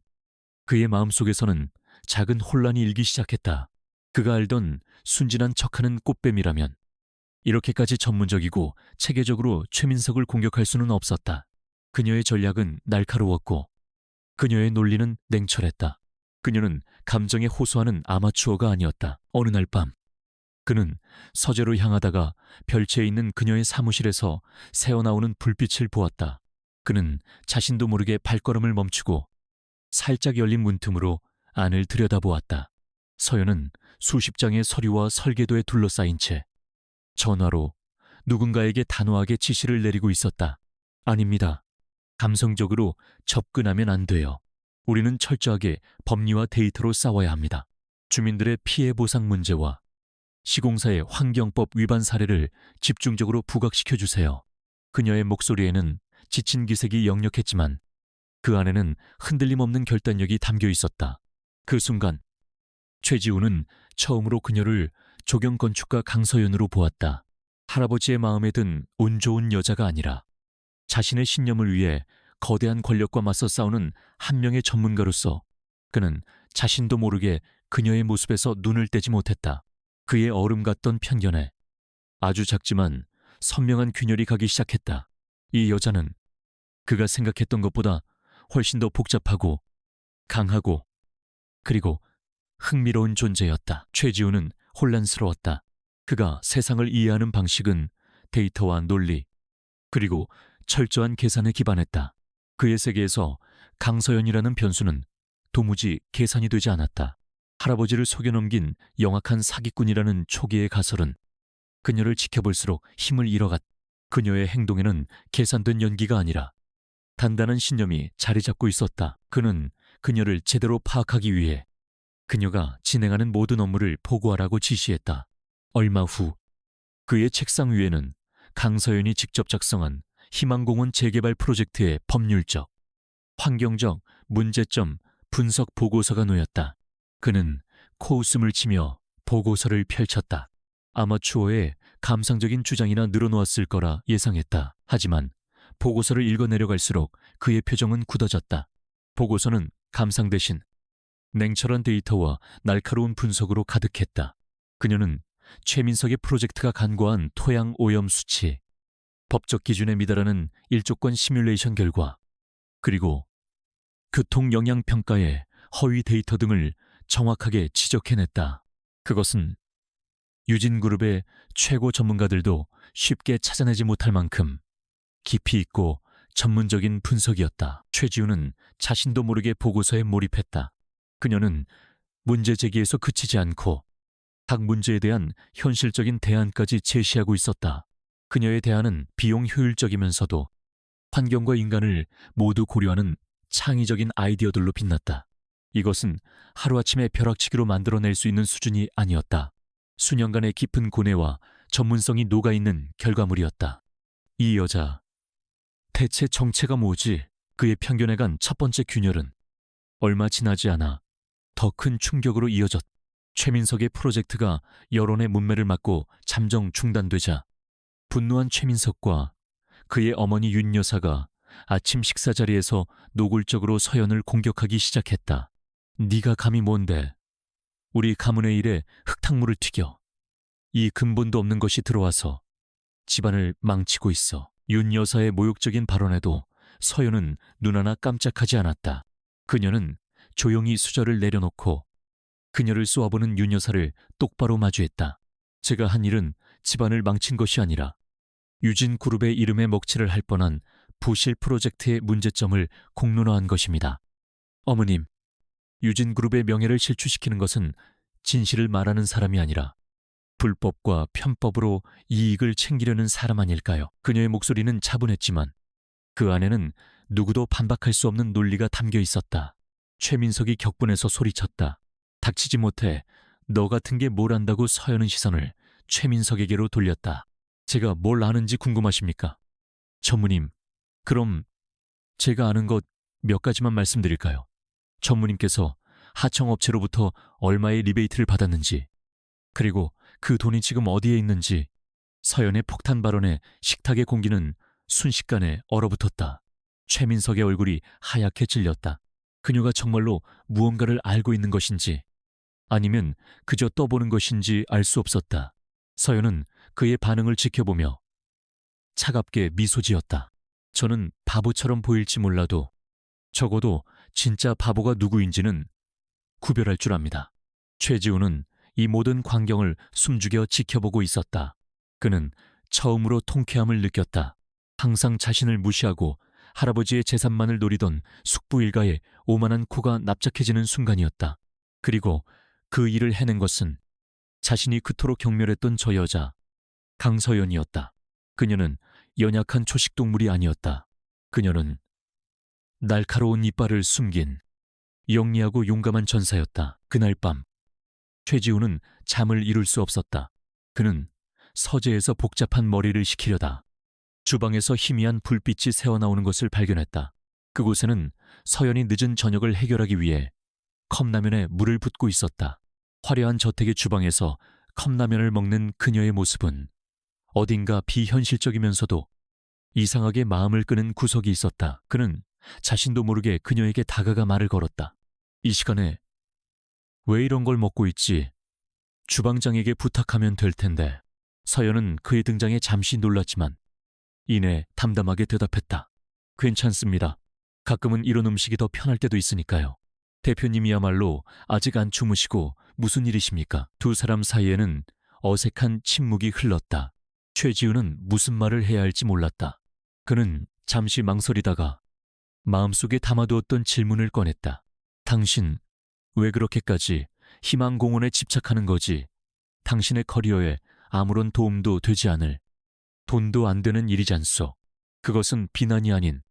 그의 마음속에서는 작은 혼란이 일기 시작했다. 그가 알던 순진한 척하는 꽃뱀이라면 이렇게까지 전문적이고 체계적으로 최민석을 공격할 수는 없었다. 그녀의 전략은 날카로웠고 그녀의 논리는 냉철했다. 그녀는 감정에 호소하는 아마추어가 아니었다. 어느 날 밤 그는 서재로 향하다가 별채에 있는 그녀의 사무실에서 새어나오는 불빛을 보았다. 그는 자신도 모르게 발걸음을 멈추고 살짝 열린 문틈으로 안을 들여다보았다. 서연은 수십 장의 서류와 설계도에 둘러싸인 채 전화로 누군가에게 단호하게 지시를 내리고 있었다. 아닙니다. 감성적으로 접근하면 안 돼요. 우리는 철저하게 법리와 데이터로 싸워야 합니다. 주민들의 피해 보상 문제와 시공사의 환경법 위반 사례를 집중적으로 부각시켜 주세요. 그녀의 목소리에는 지친 기색이 역력했지만 그 안에는 흔들림 없는 결단력이 담겨 있었다. 그 순간 최지우는 처음으로 그녀를 조경건축가 강서연으로 보았다. 할아버지의 마음에 든 운 좋은 여자가 아니라 자신의 신념을 위해 거대한 권력과 맞서 싸우는 한 명의 전문가로서 그는 자신도 모르게 그녀의 모습에서 눈을 떼지 못했다. 그의 얼음 같던 편견에 아주 작지만 선명한 균열이 가기 시작했다. 이 여자는 그가 생각했던 것보다 훨씬 더 복잡하고 강하고 그리고 흥미로운 존재였다. 최지우는 혼란스러웠다. 그가 세상을 이해하는 방식은 데이터와 논리 그리고 철저한 계산에 기반했다. 그의 세계에서 강서연이라는 변수는 도무지 계산이 되지 않았다. 할아버지를 속여넘긴 영악한 사기꾼이라는 초기의 가설은 그녀를 지켜볼수록 힘을 잃어갔다. 그녀의 행동에는 계산된 연기가 아니라 단단한 신념이 자리 잡고 있었다. 그는 그녀를 제대로 파악하기 위해 그녀가 진행하는 모든 업무를 보고하라고 지시했다. 얼마 후 그의 책상 위에는 강서연이 직접 작성한 희망공원 재개발 프로젝트의 법률적, 환경적 문제점 분석 보고서가 놓였다. 그는 코웃음을 치며 보고서를 펼쳤다. 아마추어의 감상적인 주장이나 늘어놓았을 거라 예상했다. 하지만 보고서를 읽어내려갈수록 그의 표정은 굳어졌다. 보고서는 감상 대신 냉철한 데이터와 날카로운 분석으로 가득했다. 그녀는 최민석의 프로젝트가 간과한 토양 오염 수치, 법적 기준에 미달하는 일조권 시뮬레이션 결과, 그리고 교통 영향 평가의 허위 데이터 등을 정확하게 지적해냈다. 그것은 유진그룹의 최고 전문가들도 쉽게 찾아내지 못할 만큼 깊이 있고 전문적인 분석이었다. 최지우는 자신도 모르게 보고서에 몰입했다. 그녀는 문제 제기에서 그치지 않고 각 문제에 대한 현실적인 대안까지 제시하고 있었다. 그녀의 대안은 비용 효율적이면서도 환경과 인간을 모두 고려하는 창의적인 아이디어들로 빛났다. 이것은 하루아침에 벼락치기로 만들어낼 수 있는 수준이 아니었다. 수년간의 깊은 고뇌와 전문성이 녹아있는 결과물이었다. 이 여자, 대체 정체가 뭐지? 그의 편견에 간 첫 번째 균열은 얼마 지나지 않아 더 큰 충격으로 이어졌다. 최민석의 프로젝트가 여론의 문매를 맞고 잠정 중단되자 분노한 최민석과 그의 어머니 윤 여사가 아침 식사 자리에서 노골적으로 서연을 공격하기 시작했다. 네가 감히 뭔데? 우리 가문의 일에 흙탕물을 튀겨. 이 근본도 없는 것이 들어와서 집안을 망치고 있어. 윤 여사의 모욕적인 발언에도 서연은 눈 하나 깜짝하지 않았다. 그녀는 조용히 수저를 내려놓고 그녀를 쏘아보는 윤 여사를 똑바로 마주했다. 제가 한 일은 집안을 망친 것이 아니라 유진그룹의 이름에 먹칠을 할 뻔한 부실 프로젝트의 문제점을 공론화한 것입니다. 어머님, 유진그룹의 명예를 실추시키는 것은 진실을 말하는 사람이 아니라 불법과 편법으로 이익을 챙기려는 사람 아닐까요? 그녀의 목소리는 차분했지만 그 안에는 누구도 반박할 수 없는 논리가 담겨 있었다. 최민석이 격분해서 소리쳤다. 닥치지 못해 너 같은 게 뭘 안다고 서연은 시선을 최민석에게로 돌렸다. 제가 뭘 아는지 궁금하십니까? 전무님, 그럼 제가 아는 것 몇 가지만 말씀드릴까요? 전무님께서 하청업체로부터 얼마의 리베이트를 받았는지, 그리고 그 돈이 지금 어디에 있는지. 서연의 폭탄 발언에 식탁의 공기는 순식간에 얼어붙었다. 최민석의 얼굴이 하얗게 질렸다. 그녀가 정말로 무언가를 알고 있는 것인지 아니면 그저 떠보는 것인지 알 수 없었다. 서연은 그의 반응을 지켜보며 차갑게 미소 지었다. 저는 바보처럼 보일지 몰라도 적어도 진짜 바보가 누구인지는 구별할 줄 압니다. 최지우는 이 모든 광경을 숨죽여 지켜보고 있었다. 그는 처음으로 통쾌함을 느꼈다. 항상 자신을 무시하고 할아버지의 재산만을 노리던 숙부 일가의 오만한 코가 납작해지는 순간이었다. 그리고 그 일을 해낸 것은 자신이 그토록 경멸했던 저 여자, 강서연이었다. 그녀는 연약한 초식동물이 아니었다. 그녀는 날카로운 이빨을 숨긴 영리하고 용감한 전사였다. 그날 밤 최지우는 잠을 이룰 수 없었다. 그는 서재에서 복잡한 머리를 식히려다 주방에서 희미한 불빛이 새어나오는 것을 발견했다. 그곳에는 서연이 늦은 저녁을 해결하기 위해 컵라면에 물을 붓고 있었다. 화려한 저택의 주방에서 컵라면을 먹는 그녀의 모습은 어딘가 비현실적이면서도 이상하게 마음을 끄는 구석이 있었다. 그는 자신도 모르게 그녀에게 다가가 말을 걸었다. 이 시간에 왜 이런 걸 먹고 있지? 주방장에게 부탁하면 될 텐데. 서연은 그의 등장에 잠시 놀랐지만 이내 담담하게 대답했다. 괜찮습니다. 가끔은 이런 음식이 더 편할 때도 있으니까요. 대표님이야말로 아직 안 주무시고 무슨 일이십니까? 두 사람 사이에는 어색한 침묵이 흘렀다. 최지우는 무슨 말을 해야 할지 몰랐다. 그는 잠시 망설이다가 마음속에 담아두었던 질문을 꺼냈다. 당신, 왜 그렇게까지 희망공원에 집착하는 거지? 당신의 커리어에 아무런 도움도 되지 않을, 돈도 안 되는 일이잖소. 그것은 비난이 아닌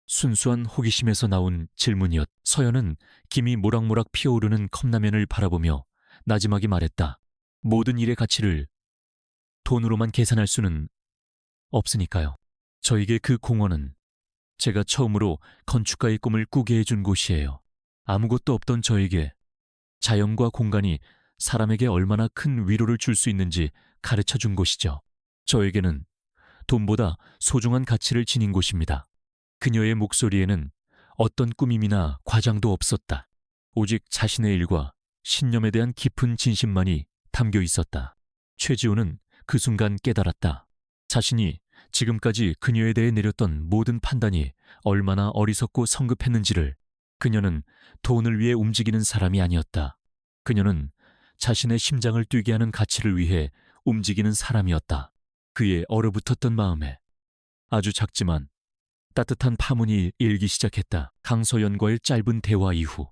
순수한 호기심에서 나온 질문이었. 서연은 김이 모락모락 피어오르는 컵라면을 바라보며 나지막이 말했다. 모든 일의 가치를 돈으로만 계산할 수는 없으니까요. 저에게 그 공원은 제가 처음으로 건축가의 꿈을 꾸게 해준 곳이에요. 아무것도 없던 저에게 자연과 공간이 사람에게 얼마나 큰 위로를 줄 수 있는지 가르쳐준 곳이죠. 저에게는 돈보다 소중한 가치를 지닌 곳입니다. 그녀의 목소리에는 어떤 꾸밈이나 과장도 없었다. 오직 자신의 일과 신념에 대한 깊은 진심만이 담겨 있었다. 최지우는 그 순간 깨달았다. 자신이 지금까지 그녀에 대해 내렸던 모든 판단이 얼마나 어리석고 성급했는지를. 그녀는 돈을 위해 움직이는 사람이 아니었다. 그녀는 자신의 심장을 뛰게 하는 가치를 위해 움직이는 사람이었다. 그의 얼어붙었던 마음에 아주 작지만 따뜻한 파문이 일기 시작했다. 강서연과의 짧은 대화 이후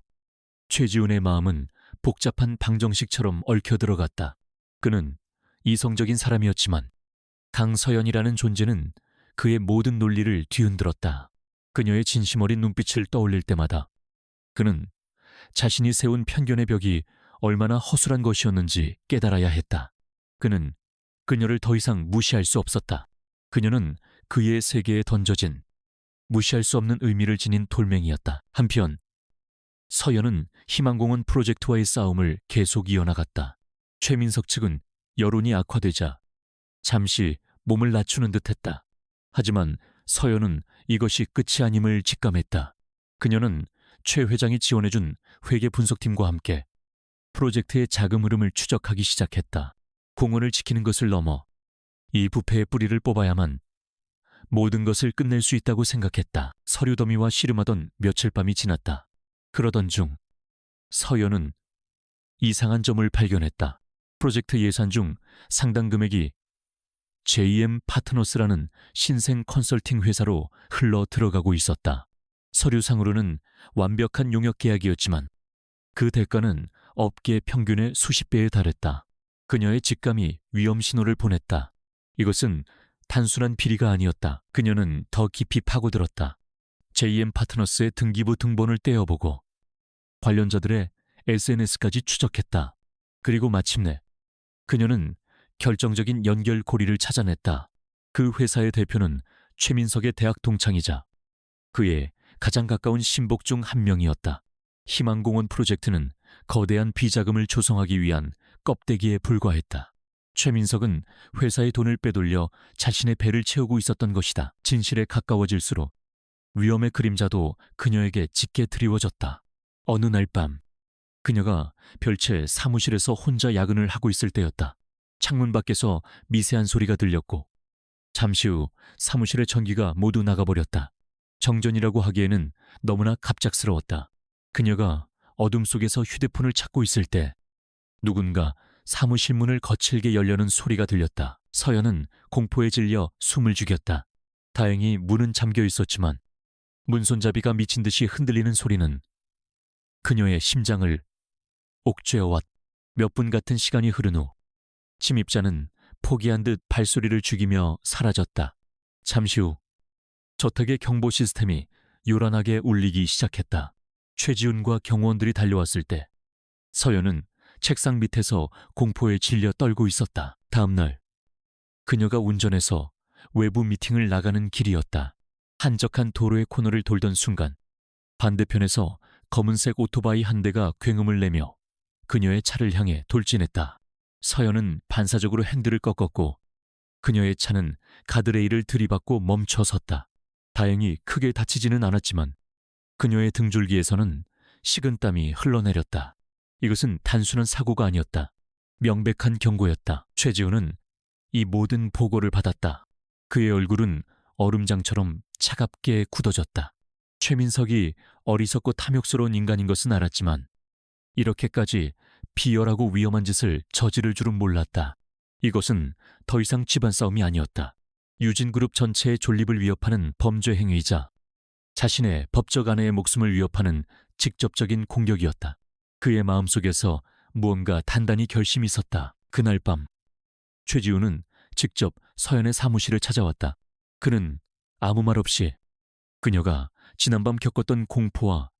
최지훈의 마음은 복잡한 방정식처럼 얽혀 들어갔다. 그는 이성적인 사람이었지만 강서연이라는 존재는 그의 모든 논리를 뒤흔들었다. 그녀의 진심 어린 눈빛을 떠올릴 때마다 그는 자신이 세운 편견의 벽이 얼마나 허술한 것이었는지 깨달아야 했다. 그는 그녀를 더 이상 무시할 수 없었다. 그녀는 그의 세계에 던져진 무시할 수 없는 의미를 지닌 돌멩이였다. 한편 서연은 희망공원 프로젝트와의 싸움을 계속 이어나갔다. 최민석 측은 여론이 악화되자 잠시 몸을 낮추는 듯했다. 하지만 서연은 이것이 끝이 아님을 직감했다. 그녀는 최 회장이 지원해준 회계 분석팀과 함께 프로젝트의 자금 흐름을 추적하기 시작했다. 공원을 지키는 것을 넘어 이 부패의 뿌리를 뽑아야만 모든 것을 끝낼 수 있다고 생각했다. 서류 더미와 씨름하던 며칠 밤이 지났다. 그러던 중 서연은 이상한 점을 발견했다. 프로젝트 예산 중 상당 금액이 JM 파트너스라는 신생 컨설팅 회사로 흘러 들어가고 있었다. 서류상으로는 완벽한 용역 계약이었지만 그 대가는 업계 평균의 수십 배에 달했다. 그녀의 직감이 위험 신호를 보냈다. 이것은 단순한 비리가 아니었다. 그녀는 더 깊이 파고들었다. JM 파트너스의 등기부 등본을 떼어보고 관련자들의 SNS까지 추적했다. 그리고 마침내 그녀는 결정적인 연결고리를 찾아냈다. 그 회사의 대표는 최민석의 대학 동창이자 그의 가장 가까운 신복 중 한 명이었다. 희망공원 프로젝트는 거대한 비자금을 조성하기 위한 껍데기에 불과했다. 최민석은 회사의 돈을 빼돌려 자신의 배를 채우고 있었던 것이다. 진실에 가까워질수록 위험의 그림자도 그녀에게 짙게 드리워졌다. 어느 날 밤 그녀가 별채 사무실에서 혼자 야근을 하고 있을 때였다. 창문 밖에서 미세한 소리가 들렸고 잠시 후 사무실의 전기가 모두 나가버렸다. 정전이라고 하기에는 너무나 갑작스러웠다. 그녀가 어둠 속에서 휴대폰을 찾고 있을 때 누군가 사무실 문을 거칠게 열려는 소리가 들렸다. 서연은 공포에 질려 숨을 죽였다. 다행히 문은 잠겨 있었지만 문손잡이가 미친 듯이 흔들리는 소리는 그녀의 심장을 옥죄어왔다. 몇 분 같은 시간이 흐른 후 침입자는 포기한 듯 발소리를 죽이며 사라졌다. 잠시 후 저택의 경보 시스템이 요란하게 울리기 시작했다. 최지훈과 경호원들이 달려왔을 때 서연은 책상 밑에서 공포에 질려 떨고 있었다. 다음 날 그녀가 운전해서 외부 미팅을 나가는 길이었다. 한적한 도로의 코너를 돌던 순간 반대편에서 검은색 오토바이 한 대가 굉음을 내며 그녀의 차를 향해 돌진했다. 서연은 반사적으로 핸들을 꺾었고 그녀의 차는 가드레일을 들이받고 멈춰 섰다. 다행히 크게 다치지는 않았지만 그녀의 등줄기에서는 식은땀이 흘러내렸다. 이것은 단순한 사고가 아니었다. 명백한 경고였다. 최지훈은 이 모든 보고를 받았다. 그의 얼굴은 얼음장처럼 차갑게 굳어졌다. 최민석이 어리석고 탐욕스러운 인간인 것은 알았지만 이렇게까지 비열하고 위험한 짓을 저지를 줄은 몰랐다. 이것은 더 이상 집안 싸움이 아니었다. 유진그룹 전체의 존립을 위협하는 범죄 행위이자 자신의 법적 아내의 목숨을 위협하는 직접적인 공격이었다. 그의 마음속에서 무언가 단단히 결심이 섰다. 그날 밤 최지훈은 직접 서연의 사무실을 찾아왔다. 그는 아무 말 없이 그녀가 지난밤 겪었던 공포와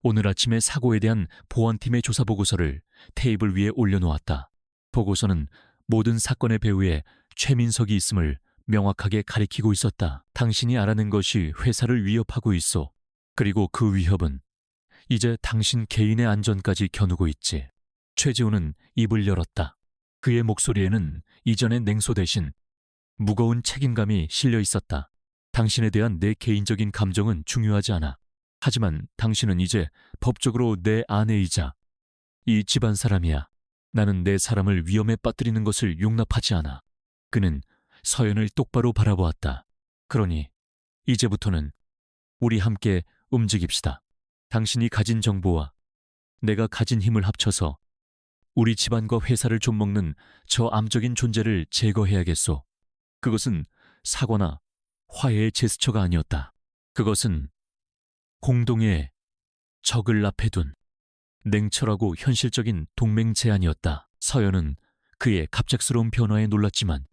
오늘 아침의 사고에 대한 보안팀의 조사 보고서를 테이블 위에 올려놓았다. 보고서는 모든 사건의 배후에 최민석이 있음을 명확하게 가리키고 있었다. 당신이 알아낸 것이 회사를 위협하고 있어. 그리고 그 위협은 이제 당신 개인의 안전까지 겨누고 있지. 최지훈은 입을 열었다. 그의 목소리에는 이전의 냉소 대신 무거운 책임감이 실려 있었다. 당신에 대한 내 개인적인 감정은 중요하지 않아. 하지만 당신은 이제 법적으로 내 아내이자 이 집안 사람이야. 나는 내 사람을 위험에 빠뜨리는 것을 용납하지 않아. 그는 서연을 똑바로 바라보았다. 그러니 이제부터는 우리 함께 움직입시다. 당신이 가진 정보와 내가 가진 힘을 합쳐서 우리 집안과 회사를 좀먹는 저 암적인 존재를 제거해야겠소. 그것은 사과나 화해의 제스처가 아니었다. 그것은 공동의 적을 앞에 둔 냉철하고 현실적인 동맹 제안이었다. 서연은 그의 갑작스러운 변화에 놀랐지만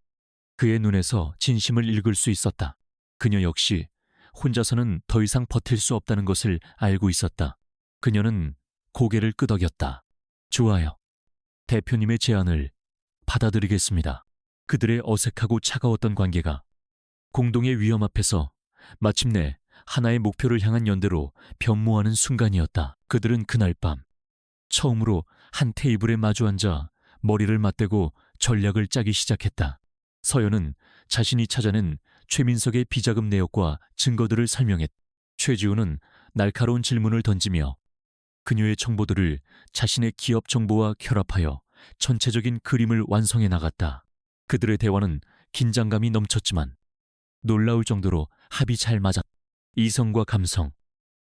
그의 눈에서 진심을 읽을 수 있었다. 그녀 역시 혼자서는 더 이상 버틸 수 없다는 것을 알고 있었다. 그녀는 고개를 끄덕였다. 좋아요. 대표님의 제안을 받아들이겠습니다. 그들의 어색하고 차가웠던 관계가 공동의 위험 앞에서 마침내 하나의 목표를 향한 연대로 변모하는 순간이었다. 그들은 그날 밤 처음으로 한 테이블에 마주 앉아 머리를 맞대고 전략을 짜기 시작했다. 서연은 자신이 찾아낸 최민석의 비자금 내역과 증거들을 설명했다. 최지우는 날카로운 질문을 던지며 그녀의 정보들을 자신의 기업 정보와 결합하여 전체적인 그림을 완성해 나갔다. 그들의 대화는 긴장감이 넘쳤지만 놀라울 정도로 합이 잘 맞았다. 이성과 감성,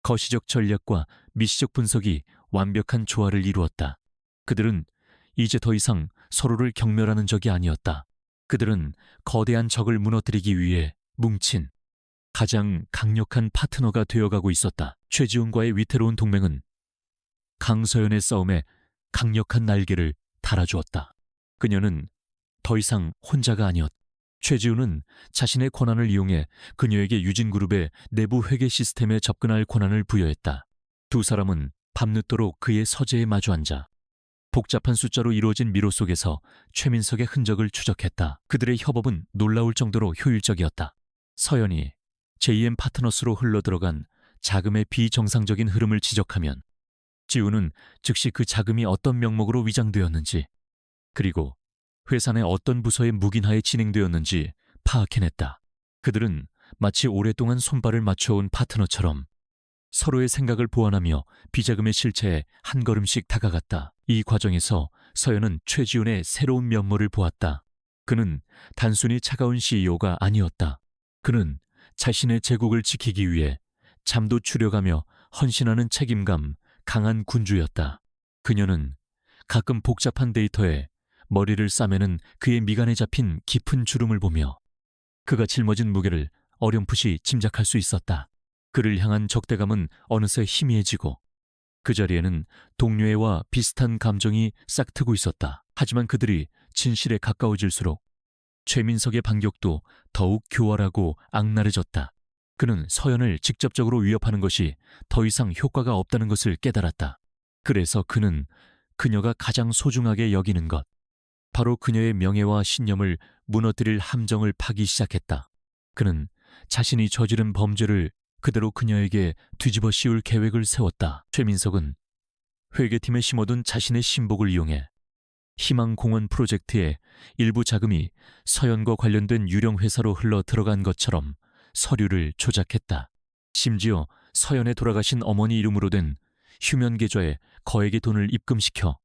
거시적 전략과 미시적 분석이 완벽한 조화를 이루었다. 그들은 이제 더 이상 서로를 경멸하는 적이 아니었다. 그들은 거대한 적을 무너뜨리기 위해 뭉친 가장 강력한 파트너가 되어가고 있었다. 최지훈과의 위태로운 동맹은 강서연의 싸움에 강력한 날개를 달아주었다. 그녀는 더 이상 혼자가 아니었다. 최지훈은 자신의 권한을 이용해 그녀에게 유진그룹의 내부 회계 시스템에 접근할 권한을 부여했다. 두 사람은 밤늦도록 그의 서재에 마주 앉아 복잡한 숫자로 이루어진 미로 속에서 최민석의 흔적을 추적했다. 그들의 협업은 놀라울 정도로 효율적이었다. 서연이 JM 파트너스로 흘러들어간 자금의 비정상적인 흐름을 지적하면 지우는 즉시 그 자금이 어떤 명목으로 위장되었는지 그리고 회사 내 어떤 부서의 묵인하에 진행되었는지 파악해냈다. 그들은 마치 오랫동안 손발을 맞춰온 파트너처럼 서로의 생각을 보완하며 비자금의 실체에 한 걸음씩 다가갔다. 이 과정에서 서연은 최지훈의 새로운 면모를 보았다. 그는 단순히 차가운 CEO가 아니었다. 그는 자신의 제국을 지키기 위해 잠도 추려가며 헌신하는 책임감, 강한 군주였다. 그녀는 가끔 복잡한 데이터에 머리를 싸매는 그의 미간에 잡힌 깊은 주름을 보며 그가 짊어진 무게를 어렴풋이 짐작할 수 있었다. 그를 향한 적대감은 어느새 희미해지고 그 자리에는 동료애와 비슷한 감정이 싹트고 있었다. 하지만 그들이 진실에 가까워질수록 최민석의 반격도 더욱 교활하고 악랄해졌다. 그는 서연을 직접적으로 위협하는 것이 더 이상 효과가 없다는 것을 깨달았다. 그래서 그는 그녀가 가장 소중하게 여기는 것, 바로 그녀의 명예와 신념을 무너뜨릴 함정을 파기 시작했다. 그는 자신이 저지른 범죄를 그대로 그녀에게 뒤집어 씌울 계획을 세웠다. 최민석은 회계팀에 심어둔 자신의 신복을 이용해 희망공원 프로젝트의 일부 자금이 서연과 관련된 유령 회사로 흘러 들어간 것처럼 서류를 조작했다. 심지어 서연의 돌아가신 어머니 이름으로 된 휴면 계좌에 거액의 돈을 입금시켜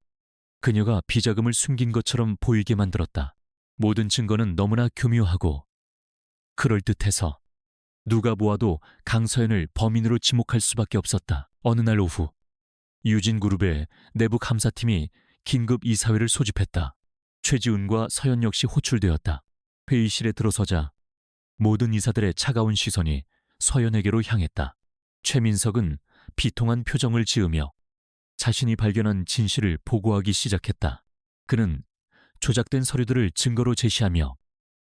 그녀가 비자금을 숨긴 것처럼 보이게 만들었다. 모든 증거는 너무나 교묘하고 그럴듯해서 누가 보아도 강서연을 범인으로 지목할 수밖에 없었다. 어느 날 오후 유진그룹의 내부 감사팀이 긴급 이사회를 소집했다. 최지훈과 서연 역시 호출되었다. 회의실에 들어서자 모든 이사들의 차가운 시선이 서연에게로 향했다. 최민석은 비통한 표정을 지으며 자신이 발견한 진실을 보고하기 시작했다. 그는 조작된 서류들을 증거로 제시하며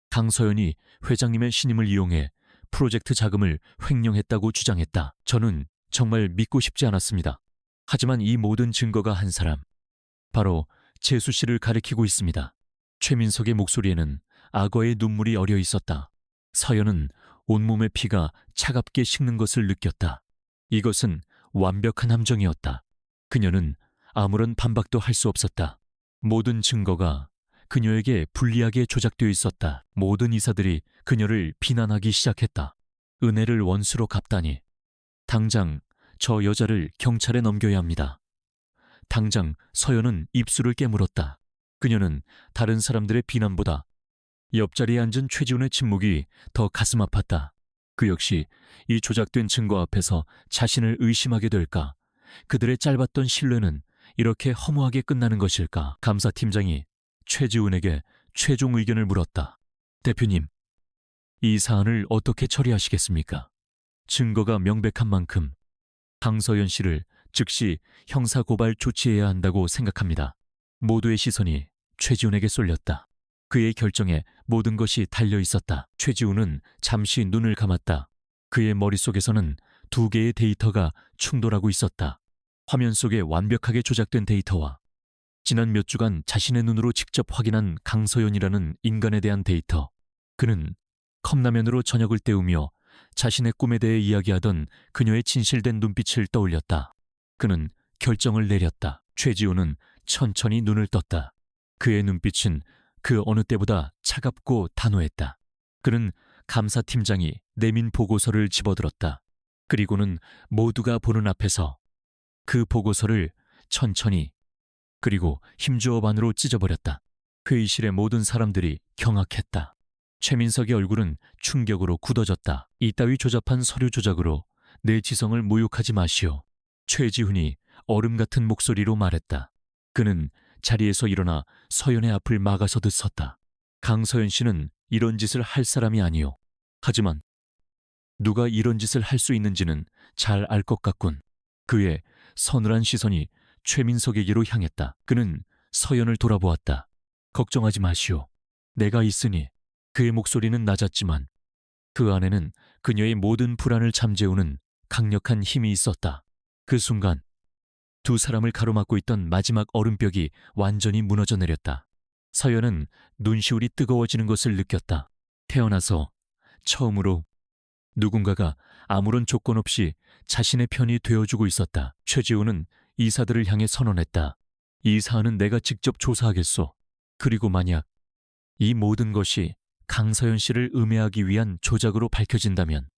강서연이 회장님의 신임을 이용해 프로젝트 자금을 횡령했다고 주장했다. 저는 정말 믿고 싶지 않았습니다. 하지만 이 모든 증거가 한 사람, 바로 재수 씨를 가리키고 있습니다. 최민석의 목소리에는 악어의 눈물이 어려 있었다. 서연은 온몸의 피가 차갑게 식는 것을 느꼈다. 이것은 완벽한 함정이었다. 그녀는 아무런 반박도 할 수 없었다. 모든 증거가 그녀에게 불리하게 조작되어 있었다. 모든 이사들이 그녀를 비난하기 시작했다. 은혜를 원수로 갚다니. 당장 저 여자를 경찰에 넘겨야 합니다. 당장 서연은 입술을 깨물었다. 그녀는 다른 사람들의 비난보다 옆자리에 앉은 최지훈의 침묵이 더 가슴 아팠다. 그 역시 이 조작된 증거 앞에서 자신을 의심하게 될까? 그들의 짧았던 신뢰는 이렇게 허무하게 끝나는 것일까? 감사팀장이 최지훈에게 최종 의견을 물었다. 대표님, 이 사안을 어떻게 처리하시겠습니까? 증거가 명백한 만큼 강서연 씨를 즉시 형사고발 조치해야 한다고 생각합니다. 모두의 시선이 최지훈에게 쏠렸다. 그의 결정에 모든 것이 달려 있었다. 최지훈은 잠시 눈을 감았다. 그의 머릿속에서는 두 개의 데이터가 충돌하고 있었다. 화면 속에 완벽하게 조작된 데이터와 지난 몇 주간 자신의 눈으로 직접 확인한 강서연이라는 인간에 대한 데이터. 그는 컵라면으로 저녁을 때우며 자신의 꿈에 대해 이야기하던 그녀의 진실된 눈빛을 떠올렸다. 그는 결정을 내렸다. 최지훈은 천천히 눈을 떴다. 그의 눈빛은 그 어느 때보다 차갑고 단호했다. 그는 감사팀장이 내민 보고서를 집어들었다. 그리고는 모두가 보는 앞에서 그 보고서를 천천히 그리고 힘주어 반으로 찢어버렸다. 회의실의 모든 사람들이 경악했다. 최민석의 얼굴은 충격으로 굳어졌다. 이따위 조잡한 서류 조작으로 내 지성을 모욕하지 마시오. 최지훈이 얼음 같은 목소리로 말했다. 그는 자리에서 일어나 서연의 앞을 막아서듯 섰다. 강서연 씨는 이런 짓을 할 사람이 아니오. 하지만 누가 이런 짓을 할 수 있는지는 잘 알 것 같군. 그의 서늘한 시선이 최민석에게로 향했다. 그는 서연을 돌아보았다. 걱정하지 마시오. 내가 있으니. 그의 목소리는 낮았지만 그 안에는 그녀의 모든 불안을 잠재우는 강력한 힘이 있었다. 그 순간 두 사람을 가로막고 있던 마지막 얼음벽이 완전히 무너져 내렸다. 서연은 눈시울이 뜨거워지는 것을 느꼈다. 태어나서 처음으로 누군가가 아무런 조건 없이 자신의 편이 되어주고 있었다. 최지훈은 이사들을 향해 선언했다. 이 사안은 내가 직접 조사하겠소. 그리고 만약 이 모든 것이 강서연 씨를 음해하기 위한 조작으로 밝혀진다면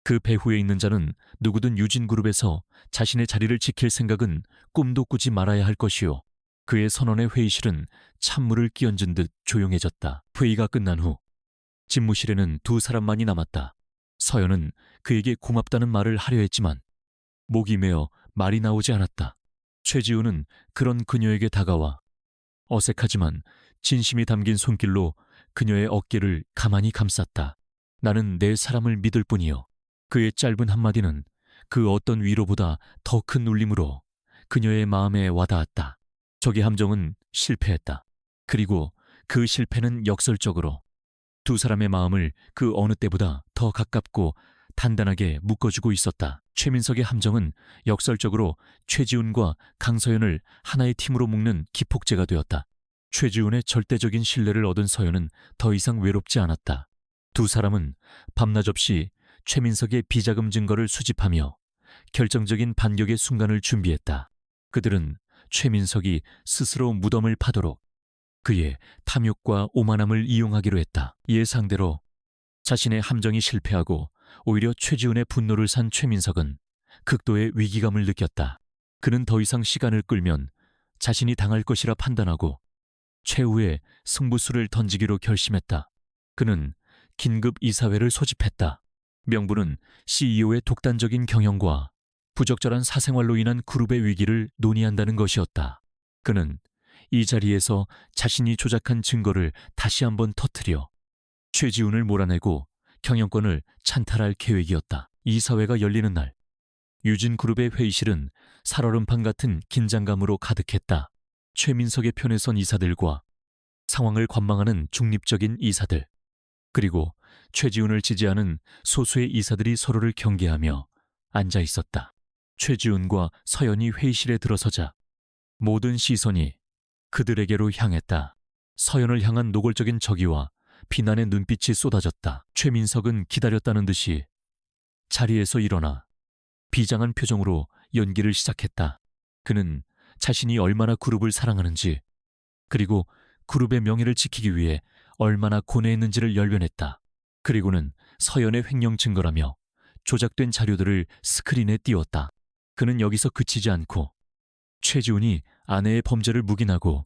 그 배후에 있는 자는 누구든 유진그룹에서 자신의 자리를 지킬 생각은 꿈도 꾸지 말아야 할 것이요. 그의 선언의 회의실은 찬물을 끼얹은 듯 조용해졌다. 회의가 끝난 후 집무실에는 두 사람만이 남았다. 서연은 그에게 고맙다는 말을 하려 했지만 목이 메어 말이 나오지 않았다. 최지훈은 그런 그녀에게 다가와 어색하지만 진심이 담긴 손길로 그녀의 어깨를 가만히 감쌌다. 나는 내 사람을 믿을 뿐이요. 그의 짧은 한마디는 그 어떤 위로보다 더 큰 울림으로 그녀의 마음에 와닿았다. 적의 함정은 실패했다. 그리고 그 실패는 역설적으로 두 사람의 마음을 그 어느 때보다 더 가깝고 단단하게 묶어주고 있었다. 최민석의 함정은 역설적으로 최지훈과 강서연을 하나의 팀으로 묶는 기폭제가 되었다. 최지훈의 절대적인 신뢰를 얻은 서연은 더 이상 외롭지 않았다. 두 사람은 밤낮 없이 최민석의 비자금 증거를 수집하며 결정적인 반격의 순간을 준비했다. 그들은 최민석이 스스로 무덤을 파도록 그의 탐욕과 오만함을 이용하기로 했다. 이에 상대로 자신의 함정이 실패하고 오히려 최지훈의 분노를 산 최민석은 극도의 위기감을 느꼈다. 그는 더 이상 시간을 끌면 자신이 당할 것이라 판단하고 최후의 승부수를 던지기로 결심했다. 그는 긴급 이사회를 소집했다. 명분은 CEO의 독단적인 경영과 부적절한 사생활로 인한 그룹의 위기를 논의한다는 것이었다. 그는 이 자리에서 자신이 조작한 증거를 다시 한번 터뜨려 최지훈을 몰아내고 경영권을 찬탈할 계획이었다. 이사회가 열리는 날, 유진그룹의 회의실은 살얼음판 같은 긴장감으로 가득했다. 최민석의 편에 선 이사들과 상황을 관망하는 중립적인 이사들, 그리고 최지훈을 지지하는 소수의 이사들이 서로를 경계하며 앉아 있었다. 최지훈과 서연이 회의실에 들어서자 모든 시선이 그들에게로 향했다. 서연을 향한 노골적인 적의와 비난의 눈빛이 쏟아졌다. 최민석은 기다렸다는 듯이 자리에서 일어나 비장한 표정으로 연기를 시작했다. 그는 자신이 얼마나 그룹을 사랑하는지, 그리고 그룹의 명예를 지키기 위해 얼마나 고뇌했는지를 열변했다. 그리고는 서연의 횡령 증거라며 조작된 자료들을 스크린에 띄웠다. 그는 여기서 그치지 않고 최지훈이 아내의 범죄를 묵인하고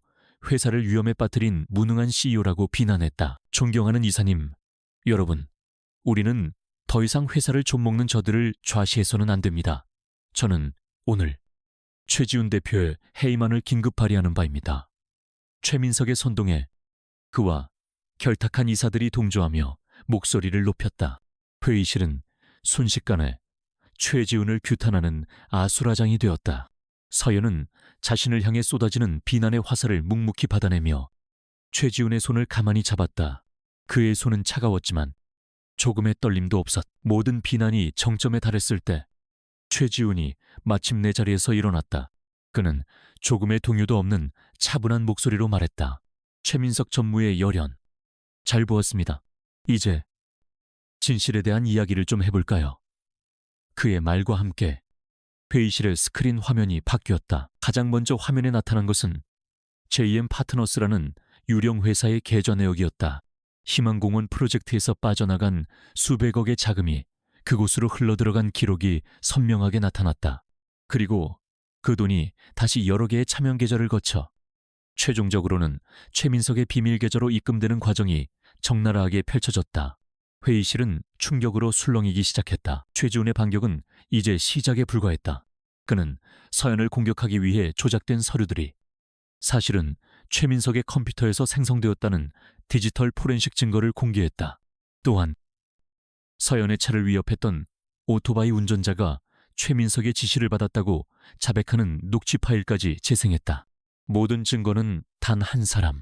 회사를 위험에 빠뜨린 무능한 CEO라고 비난했다. 존경하는 이사님, 여러분, 우리는 더 이상 회사를 좀먹는 저들을 좌시해서는 안 됩니다. 저는 오늘 최지훈 대표의 해임안을 긴급 발의하는 바입니다. 최민석의 선동에 그와 결탁한 이사들이 동조하며 목소리를 높였다. 회의실은 순식간에 최지훈을 규탄하는 아수라장이 되었다. 서연은 자신을 향해 쏟아지는 비난의 화살을 묵묵히 받아내며 최지훈의 손을 가만히 잡았다. 그의 손은 차가웠지만 조금의 떨림도 없었. 모든 비난이 정점에 달했을 때 최지훈이 마침내 자리에서 일어났다. 그는 조금의 동요도 없는 차분한 목소리로 말했다. 최민석 전무의 열연, 잘 보았습니다. 이제 진실에 대한 이야기를 좀 해볼까요? 그의 말과 함께 회의실의 스크린 화면이 바뀌었다. 가장 먼저 화면에 나타난 것은 JM 파트너스라는 유령 회사의 계좌 내역이었다. 희망공원 프로젝트에서 빠져나간 수백억의 자금이 그곳으로 흘러들어간 기록이 선명하게 나타났다. 그리고 그 돈이 다시 여러 개의 차명 계좌를 거쳐 최종적으로는 최민석의 비밀 계좌로 입금되는 과정이 적나라하게 펼쳐졌다. 회의실은 충격으로 술렁이기 시작했다. 최지훈의 반격은 이제 시작에 불과했다. 그는 서연을 공격하기 위해 조작된 서류들이 사실은 최민석의 컴퓨터에서 생성되었다는 디지털 포렌식 증거를 공개했다. 또한 서연의 차를 위협했던 오토바이 운전자가 최민석의 지시를 받았다고 자백하는 녹취 파일까지 재생했다. 모든 증거는 단 한 사람,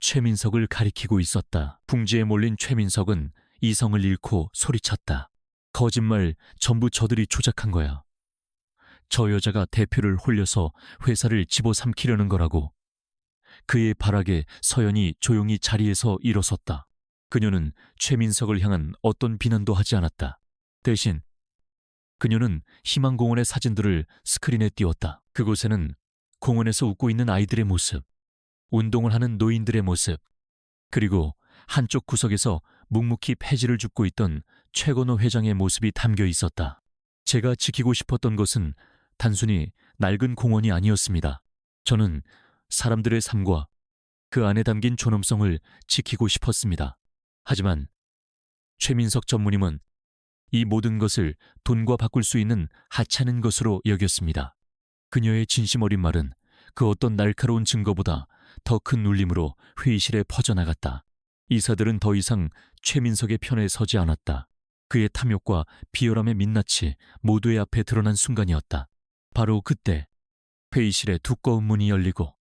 최민석을 가리키고 있었다. 궁지에 몰린 최민석은 이성을 잃고 소리쳤다. 거짓말 전부 저들이 조작한 거야. 저 여자가 대표를 홀려서 회사를 집어삼키려는 거라고. 그의 발악에 서연이 조용히 자리에서 일어섰다. 그녀는 최민석을 향한 어떤 비난도 하지 않았다. 대신 그녀는 희망공원의 사진들을 스크린에 띄웠다. 그곳에는 공원에서 웃고 있는 아이들의 모습, 운동을 하는 노인들의 모습, 그리고 한쪽 구석에서 묵묵히 폐지를 줍고 있던 최건호 회장의 모습이 담겨 있었다. 제가 지키고 싶었던 것은 단순히 낡은 공원이 아니었습니다. 저는 사람들의 삶과 그 안에 담긴 존엄성을 지키고 싶었습니다. 하지만 최민석 전무님은 이 모든 것을 돈과 바꿀 수 있는 하찮은 것으로 여겼습니다. 그녀의 진심 어린 말은 그 어떤 날카로운 증거보다 더 큰 울림으로 회의실에 퍼져나갔다. 이사들은 더 이상 최민석의 편에 서지 않았다. 그의 탐욕과 비열함의 민낯이 모두의 앞에 드러난 순간이었다. 바로 그때 회의실에 두꺼운 문이 열리고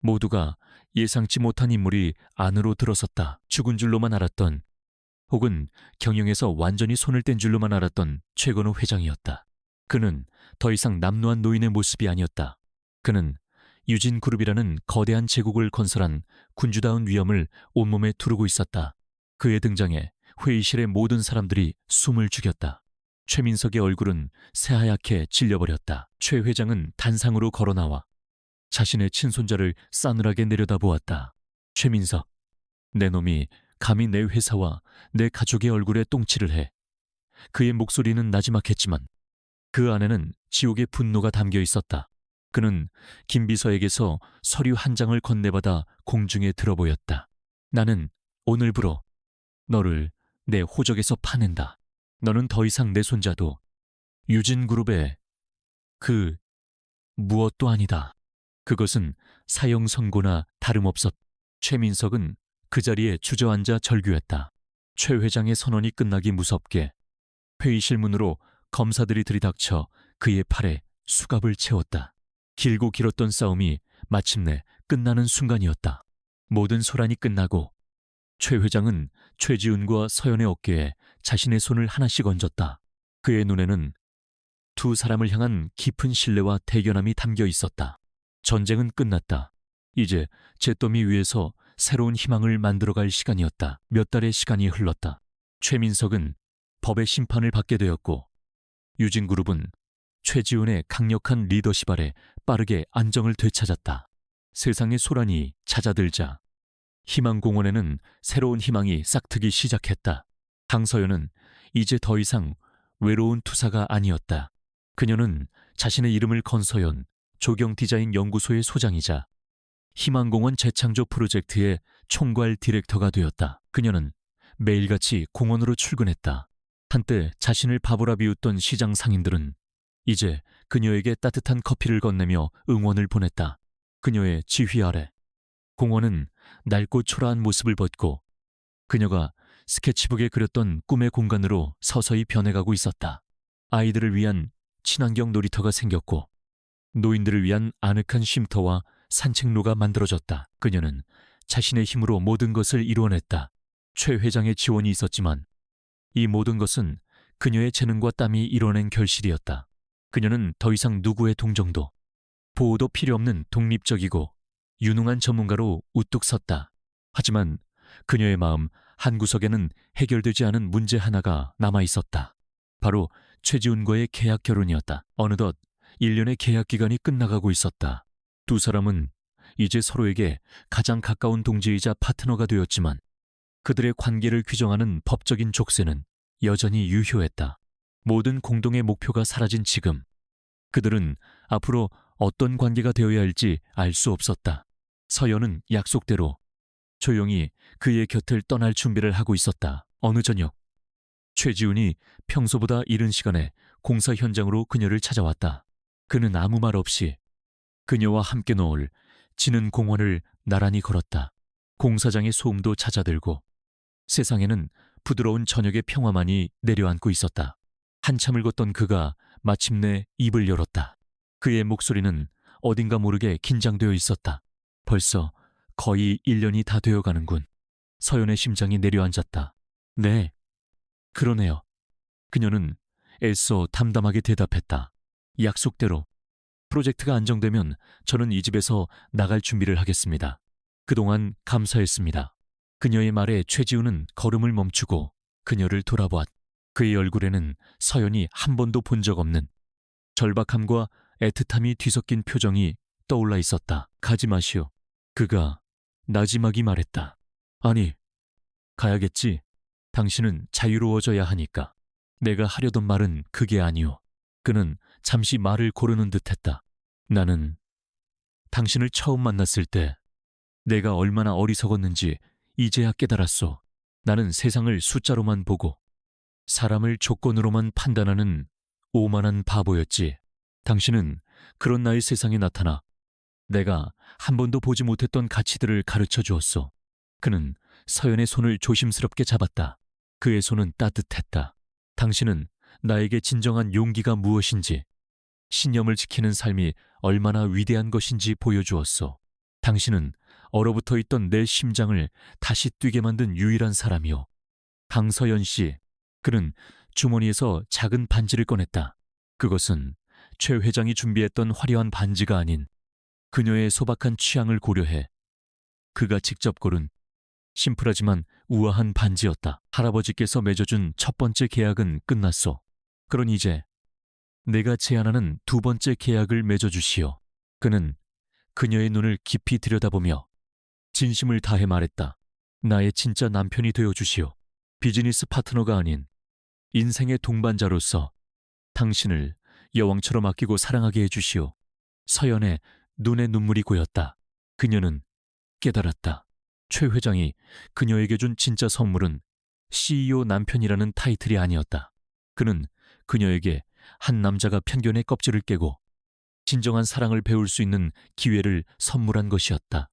모두가 예상치 못한 인물이 안으로 들어섰다. 죽은 줄로만 알았던, 혹은 경영에서 완전히 손을 뗀 줄로만 알았던 최건호 회장이었다. 그는 더 이상 남루한 노인의 모습이 아니었다. 그는 유진그룹이라는 거대한 제국을 건설한 군주다운 위엄을 온몸에 두르고 있었다. 그의 등장에 회의실의 모든 사람들이 숨을 죽였다. 최민석의 얼굴은 새하얗게 질려버렸다. 최 회장은 단상으로 걸어나와 자신의 친손자를 싸늘하게 내려다보았다. 최민석, 내 놈이 감히 내 회사와 내 가족의 얼굴에 똥칠을 해. 그의 목소리는 나지막했지만 그 안에는 지옥의 분노가 담겨 있었다. 그는 김 비서에게서 서류 한 장을 건네받아 공중에 들어보였다. 나는 오늘부로 너를 내 호적에서 파낸다. 너는 더 이상 내 손자도 유진그룹의 그 무엇도 아니다. 그것은 사형 선고나 다름없었. 최민석은 그 자리에 주저앉아 절규했다. 최 회장의 선언이 끝나기 무섭게 회의실 문으로 검사들이 들이닥쳐 그의 팔에 수갑을 채웠다. 길고 길었던 싸움이 마침내 끝나는 순간이었다. 모든 소란이 끝나고 최 회장은 최지훈과 서연의 어깨에 자신의 손을 하나씩 얹었다. 그의 눈에는 두 사람을 향한 깊은 신뢰와 대견함이 담겨 있었다. 전쟁은 끝났다. 이제 잿더미 위에서 새로운 희망을 만들어갈 시간이었다. 몇 달의 시간이 흘렀다. 최민석은 법의 심판을 받게 되었고 유진그룹은 최지훈의 강력한 리더십 아래 빠르게 안정을 되찾았다. 세상의 소란이 잦아들자 희망공원에는 새로운 희망이 싹트기 시작했다. 강서연은 이제 더 이상 외로운 투사가 아니었다. 그녀는 자신의 이름을 건서연 조경 디자인 연구소의 소장이자 희망공원 재창조 프로젝트의 총괄 디렉터가 되었다. 그녀는 매일같이 공원으로 출근했다. 한때 자신을 바보라 비웃던 시장 상인들은 이제 그녀에게 따뜻한 커피를 건네며 응원을 보냈다. 그녀의 지휘 아래 공원은 낡고 초라한 모습을 벗고 그녀가 스케치북에 그렸던 꿈의 공간으로 서서히 변해가고 있었다. 아이들을 위한 친환경 놀이터가 생겼고 노인들을 위한 아늑한 쉼터와 산책로가 만들어졌다. 그녀는 자신의 힘으로 모든 것을 이루어냈다. 최 회장의 지원이 있었지만 이 모든 것은 그녀의 재능과 땀이 이뤄낸 결실이었다. 그녀는 더 이상 누구의 동정도, 보호도 필요 없는 독립적이고 유능한 전문가로 우뚝 섰다. 하지만 그녀의 마음 한구석에는 해결되지 않은 문제 하나가 남아 있었다. 바로 최지훈과의 계약 결혼이었다. 어느덧 1년의 계약 기간이 끝나가고 있었다. 두 사람은 이제 서로에게 가장 가까운 동지이자 파트너가 되었지만 그들의 관계를 규정하는 법적인 족쇄는 여전히 유효했다. 모든 공동의 목표가 사라진 지금 그들은 앞으로 어떤 관계가 되어야 할지 알 수 없었다. 서연은 약속대로 조용히 그의 곁을 떠날 준비를 하고 있었다. 어느 저녁 최지훈이 평소보다 이른 시간에 공사 현장으로 그녀를 찾아왔다. 그는 아무 말 없이 그녀와 함께 노을 지는 공원을 나란히 걸었다. 공사장의 소음도 잦아들고 세상에는 부드러운 저녁의 평화만이 내려앉고 있었다. 한참을 걷던 그가 마침내 입을 열었다. 그의 목소리는 어딘가 모르게 긴장되어 있었다. 벌써 거의 1년이 다 되어가는군. 서연의 심장이 내려앉았다. 네, 그러네요. 그녀는 애써 담담하게 대답했다. 약속대로 프로젝트가 안정되면 저는 이 집에서 나갈 준비를 하겠습니다. 그동안 감사했습니다. 그녀의 말에 최지훈은 걸음을 멈추고 그녀를 돌아보았다. 그의 얼굴에는 서연이 한 번도 본 적 없는 절박함과 애틋함이 뒤섞인 표정이 떠올라 있었다. 가지 마시오. 그가 나지막이 말했다. 아니, 가야겠지. 당신은 자유로워져야 하니까. 내가 하려던 말은 그게 아니오. 그는 잠시 말을 고르는 듯했다. 나는 당신을 처음 만났을 때 내가 얼마나 어리석었는지 이제야 깨달았소. 나는 세상을 숫자로만 보고 사람을 조건으로만 판단하는 오만한 바보였지. 당신은 그런 나의 세상에 나타나 내가 한 번도 보지 못했던 가치들을 가르쳐 주었소. 그는 서연의 손을 조심스럽게 잡았다. 그의 손은 따뜻했다. 당신은 나에게 진정한 용기가 무엇인지, 신념을 지키는 삶이 얼마나 위대한 것인지 보여주었소. 당신은 얼어붙어 있던 내 심장을 다시 뛰게 만든 유일한 사람이오. 강서연 씨. 그는 주머니에서 작은 반지를 꺼냈다. 그것은 최 회장이 준비했던 화려한 반지가 아닌 그녀의 소박한 취향을 고려해 그가 직접 고른 심플하지만 우아한 반지였다. 할아버지께서 맺어준 첫 번째 계약은 끝났소. 그러니 이제 내가 제안하는 두 번째 계약을 맺어주시오. 그는 그녀의 눈을 깊이 들여다보며 진심을 다해 말했다. 나의 진짜 남편이 되어주시오. 비즈니스 파트너가 아닌 인생의 동반자로서 당신을 여왕처럼 아끼고 사랑하게 해주시오. 서연의 눈에 눈물이 고였다. 그녀는 깨달았다. 최 회장이 그녀에게 준 진짜 선물은 CEO 남편이라는 타이틀이 아니었다. 그는 그녀에게 한 남자가 편견의 껍질을 깨고 진정한 사랑을 배울 수 있는 기회를 선물한 것이었다.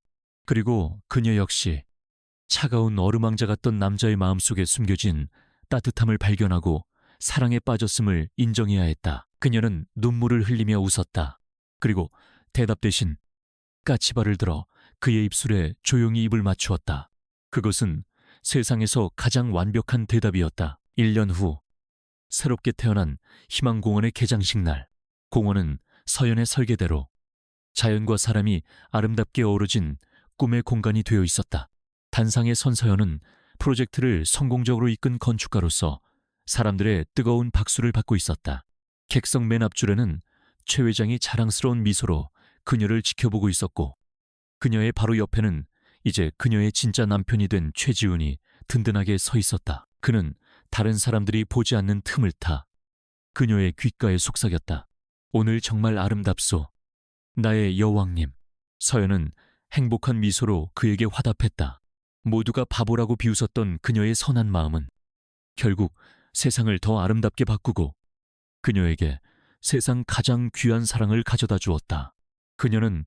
그리고 그녀 역시 차가운 얼음왕자 같던 남자의 마음속에 숨겨진 따뜻함을 발견하고 사랑에 빠졌음을 인정해야 했다. 그녀는 눈물을 흘리며 웃었다. 그리고 대답 대신 까치발을 들어 그의 입술에 조용히 입을 맞추었다. 그것은 세상에서 가장 완벽한 대답이었다. 1년 후 새롭게 태어난 희망공원의 개장식 날, 공원은 서연의 설계대로 자연과 사람이 아름답게 어우러진 꿈의 공간이 되어 있었다. 단상의 선서연은 프로젝트를 성공적으로 이끈 건축가로서 사람들의 뜨거운 박수를 받고 있었다. 객석 맨 앞줄에는 최 회장이 자랑스러운 미소로 그녀를 지켜보고 있었고 그녀의 바로 옆에는 이제 그녀의 진짜 남편이 된 최지훈이 든든하게 서 있었다. 그는 다른 사람들이 보지 않는 틈을 타 그녀의 귓가에 속삭였다. 오늘 정말 아름답소. 나의 여왕님. 서연은 행복한 미소로 그에게 화답했다. 모두가 바보라고 비웃었던 그녀의 선한 마음은 결국 세상을 더 아름답게 바꾸고 그녀에게 세상 가장 귀한 사랑을 가져다 주었다. 그녀는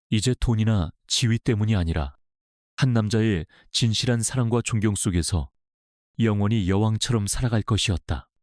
이제 돈이나 지위 때문이 아니라 한 남자의 진실한 사랑과 존경 속에서 영원히 여왕처럼 살아갈 것이었다.